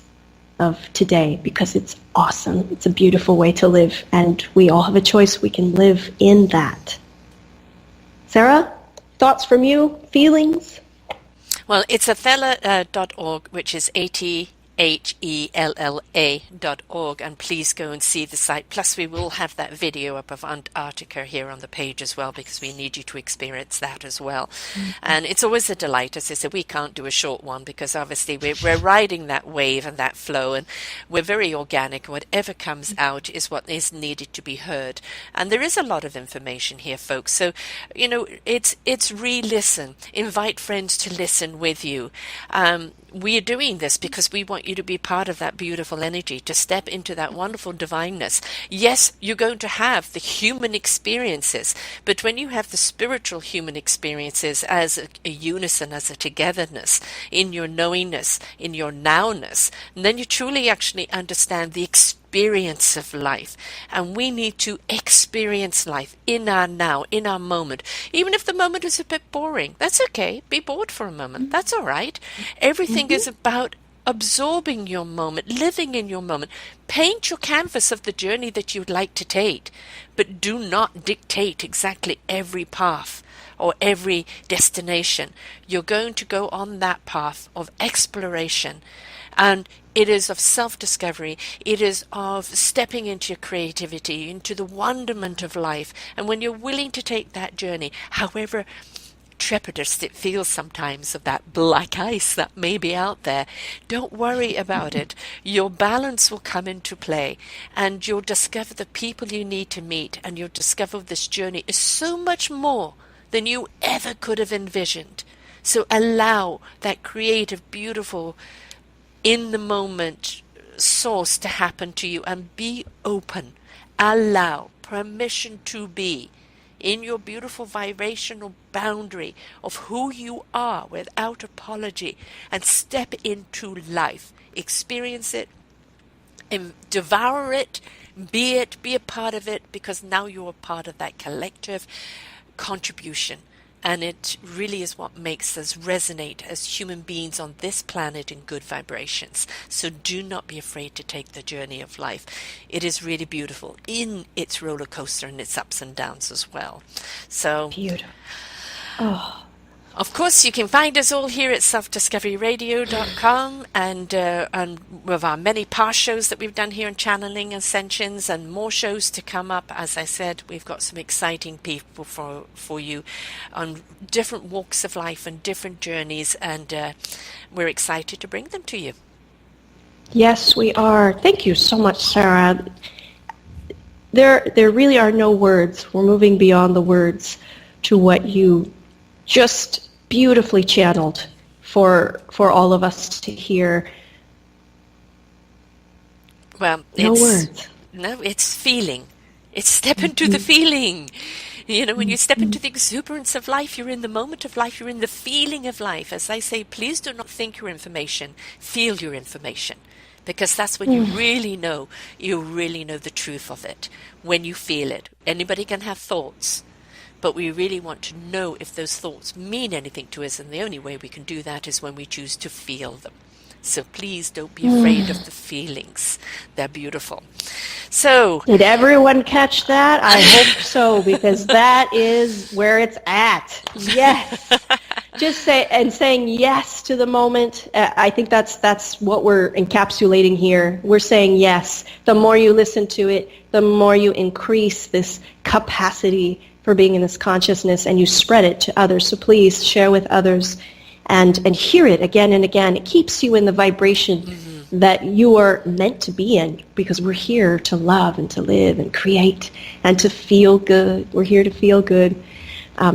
of today, because it's awesome. It's a beautiful way to live, and we all have a choice. We can live in that. Sarah, thoughts from you? Feelings? Well, it's athella.org, which is ATHELLA.org, and please go and see the site. Plus, we will have that video up of Antarctica here on the page as well, because we need you to experience that as well. Mm-hmm. And it's always a delight. As I said, we can't do a short one because obviously we're riding that wave and that flow, and we're very organic. Whatever comes out is what is needed to be heard. And there is a lot of information here, folks. So, it's re-listen. Invite friends to listen with you. We are doing this because we want you to be part of that beautiful energy, to step into that wonderful divineness. Yes, you're going to have the human experiences, but when you have the spiritual human experiences as a unison, as a togetherness, in your knowingness, in your nowness, then you truly actually understand the experience of life. And we need to experience life in our now, in our moment. Even if the moment is a bit boring, that's okay. Be bored for a moment. That's all right. Everything is about absorbing your moment, living in your moment. Paint your canvas of the journey that you'd like to take, but do not dictate exactly every path or every destination. You're going to go on that path of exploration, and it is of self-discovery. It is of stepping into your creativity, into the wonderment of life. And when you're willing to take that journey, however trepidous it feels sometimes of that black ice that may be out there, don't worry about it. Your balance will come into play, and you'll discover the people you need to meet, and you'll discover this journey is so much more than you ever could have envisioned. So allow that creative, beautiful, in the moment source to happen to you, and be open. Allow permission to be in your beautiful vibrational boundary of who you are without apology, and step into life. Experience it, and devour it, be a part of it, because now you're a part of that collective contribution. And it really is what makes us resonate as human beings on this planet in good vibrations. So do not be afraid to take the journey of life. It is really beautiful in its roller coaster and its ups and downs as well. So Beautiful. Oh. Of course, you can find us all here at selfdiscoveryradio.com, and with our many past shows that we've done here in Channeling Ascensions, and more shows to come up. As I said, we've got some exciting people for you on different walks of life and different journeys, and we're excited to bring them to you. Yes, we are. Thank you so much, Sarah. There really are no words. We're moving beyond the words to what you just beautifully channeled for all of us to hear. Well, no words. No, it's feeling. It's step into the feeling. You know, when you step into the exuberance of life, you're in the moment of life, you're in the feeling of life. As I say, please do not think your information, feel your information. Because that's when you really know the truth of it, when you feel it. Anybody can have thoughts, but we really want to know if those thoughts mean anything to us, and the only way we can do that is when we choose to feel them. So please don't be afraid of the feelings. They're beautiful. So, did everyone catch that? I hope so, because that is where it's at. Yes. Just saying yes to the moment. I think that's what we're encapsulating here. We're saying yes. The more you listen to it, the more you increase this capacity for being in this consciousness, and you spread it to others. So please share with others and hear it again and again. It keeps you in the vibration that you are meant to be in, because we're here to love and to live and create and to feel good. We're here to feel good.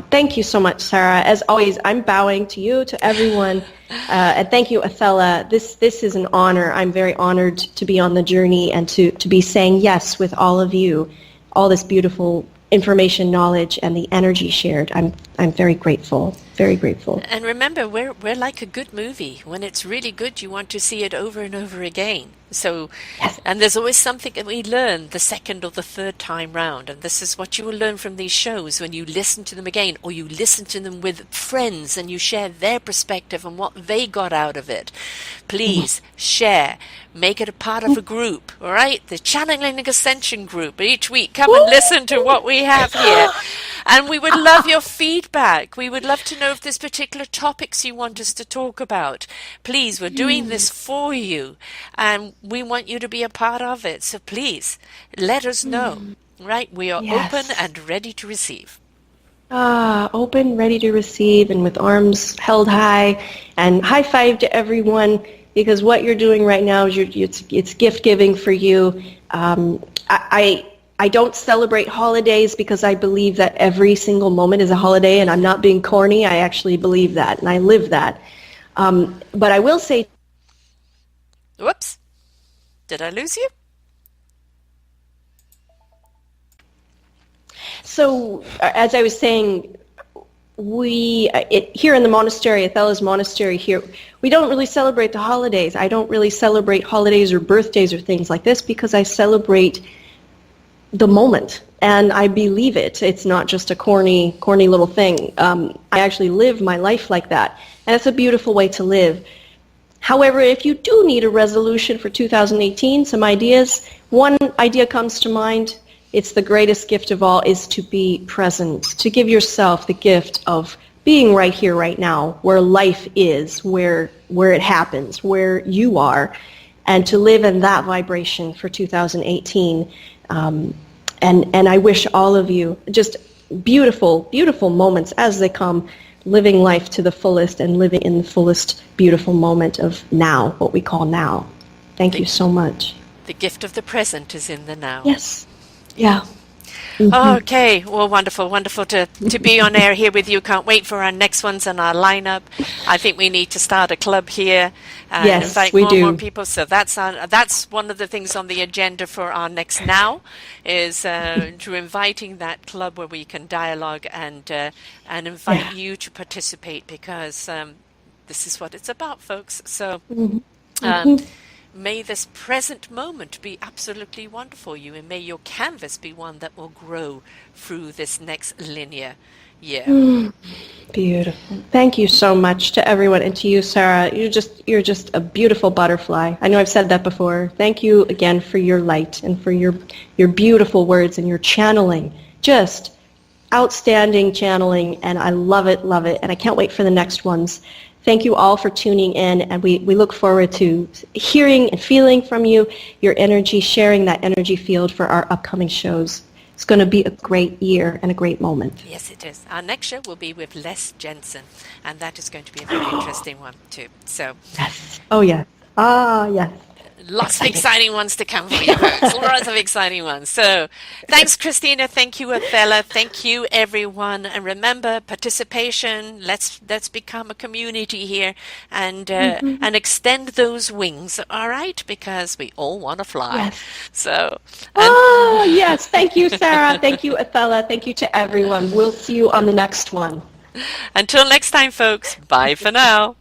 Thank you so much, Sarah. As always, I'm bowing to you, to everyone. And thank you, Athella. This is an honor. I'm very honored to be on the journey and to be saying yes with all of you, all this beautiful information, knowledge, and the energy shared. I'm very grateful. Very grateful. And remember, we're like a good movie. When it's really good, you want to see it over and over again. So, yes. And there's always something that we learn the second or the third time round. And this is what you will learn from these shows when you listen to them again, or you listen to them with friends and you share their perspective and what they got out of it. Please share. Make it a part of a group, all right? The Channeling Ascension group. Each week, come and listen to what we have here. And we would love your feedback. We would love to know if there's particular topics you want us to talk about. Please, we're doing this for you, and we want you to be a part of it. So please, let us know, right? We are open and ready to receive. Open, ready to receive, and with arms held high. And high five to everyone, because what you're doing right now is it's gift giving for you. I don't celebrate holidays because I believe that every single moment is a holiday, and I'm not being corny. I actually believe that, and I live that. But I will say... Whoops. Did I lose you? So, as I was saying, here in the monastery, Athella's monastery here, we don't really celebrate the holidays. I don't really celebrate holidays or birthdays or things like this because I celebrate the moment, and I believe it. It's not just a corny little thing. I actually live my life like that, and it's a beautiful way to live. However, if you do need a resolution for 2018, some ideas, one idea comes to mind it's the greatest gift of all is to be present, to give yourself the gift of being right here, right now, where life is, where it happens, where you are, and to live in that vibration for 2018. And I wish all of you just beautiful, beautiful moments as they come, living life to the fullest and living in the fullest, beautiful moment of now, what we call now. Thank you so much. The gift of the present is in the now. Yes. Yeah. Okay, well, wonderful to be on air here with you. Can't wait for our next ones on our lineup. I think we need to start a club here and Yes, invite we more do. and more people. So that's one of the things on the agenda for our next now is to inviting that club where we can dialogue and invite you to participate, because this is what it's about, folks. So. May this present moment be absolutely wonderful for you, and may your canvas be one that will grow through this next linear year. Beautiful. Thank you so much to everyone, and to you, Sarah. You're just a beautiful butterfly. I know I've said that before. Thank you again for your light and for your beautiful words and your channeling. Just outstanding channeling, and I love it, and I can't wait for the next ones. Thank you all for tuning in, and we look forward to hearing and feeling from you, your energy, sharing that energy field for our upcoming shows. It's going to be a great year and a great moment. Yes, it is. Our next show will be with Les Jensen, and that is going to be a very interesting one too. So, yes. Oh, yes. Ah, yes. Lots of exciting ones to come for you folks. Lots of exciting ones. So thanks, Christina. Thank you, Athella. Thank you, everyone. And remember, participation. Let's become a community here and extend those wings. All right? Because we all want to fly. Yes. So. Yes. Thank you, Sarah. Thank you, Athella. Thank you to everyone. We'll see you on the next one. Until next time, folks. Bye for now.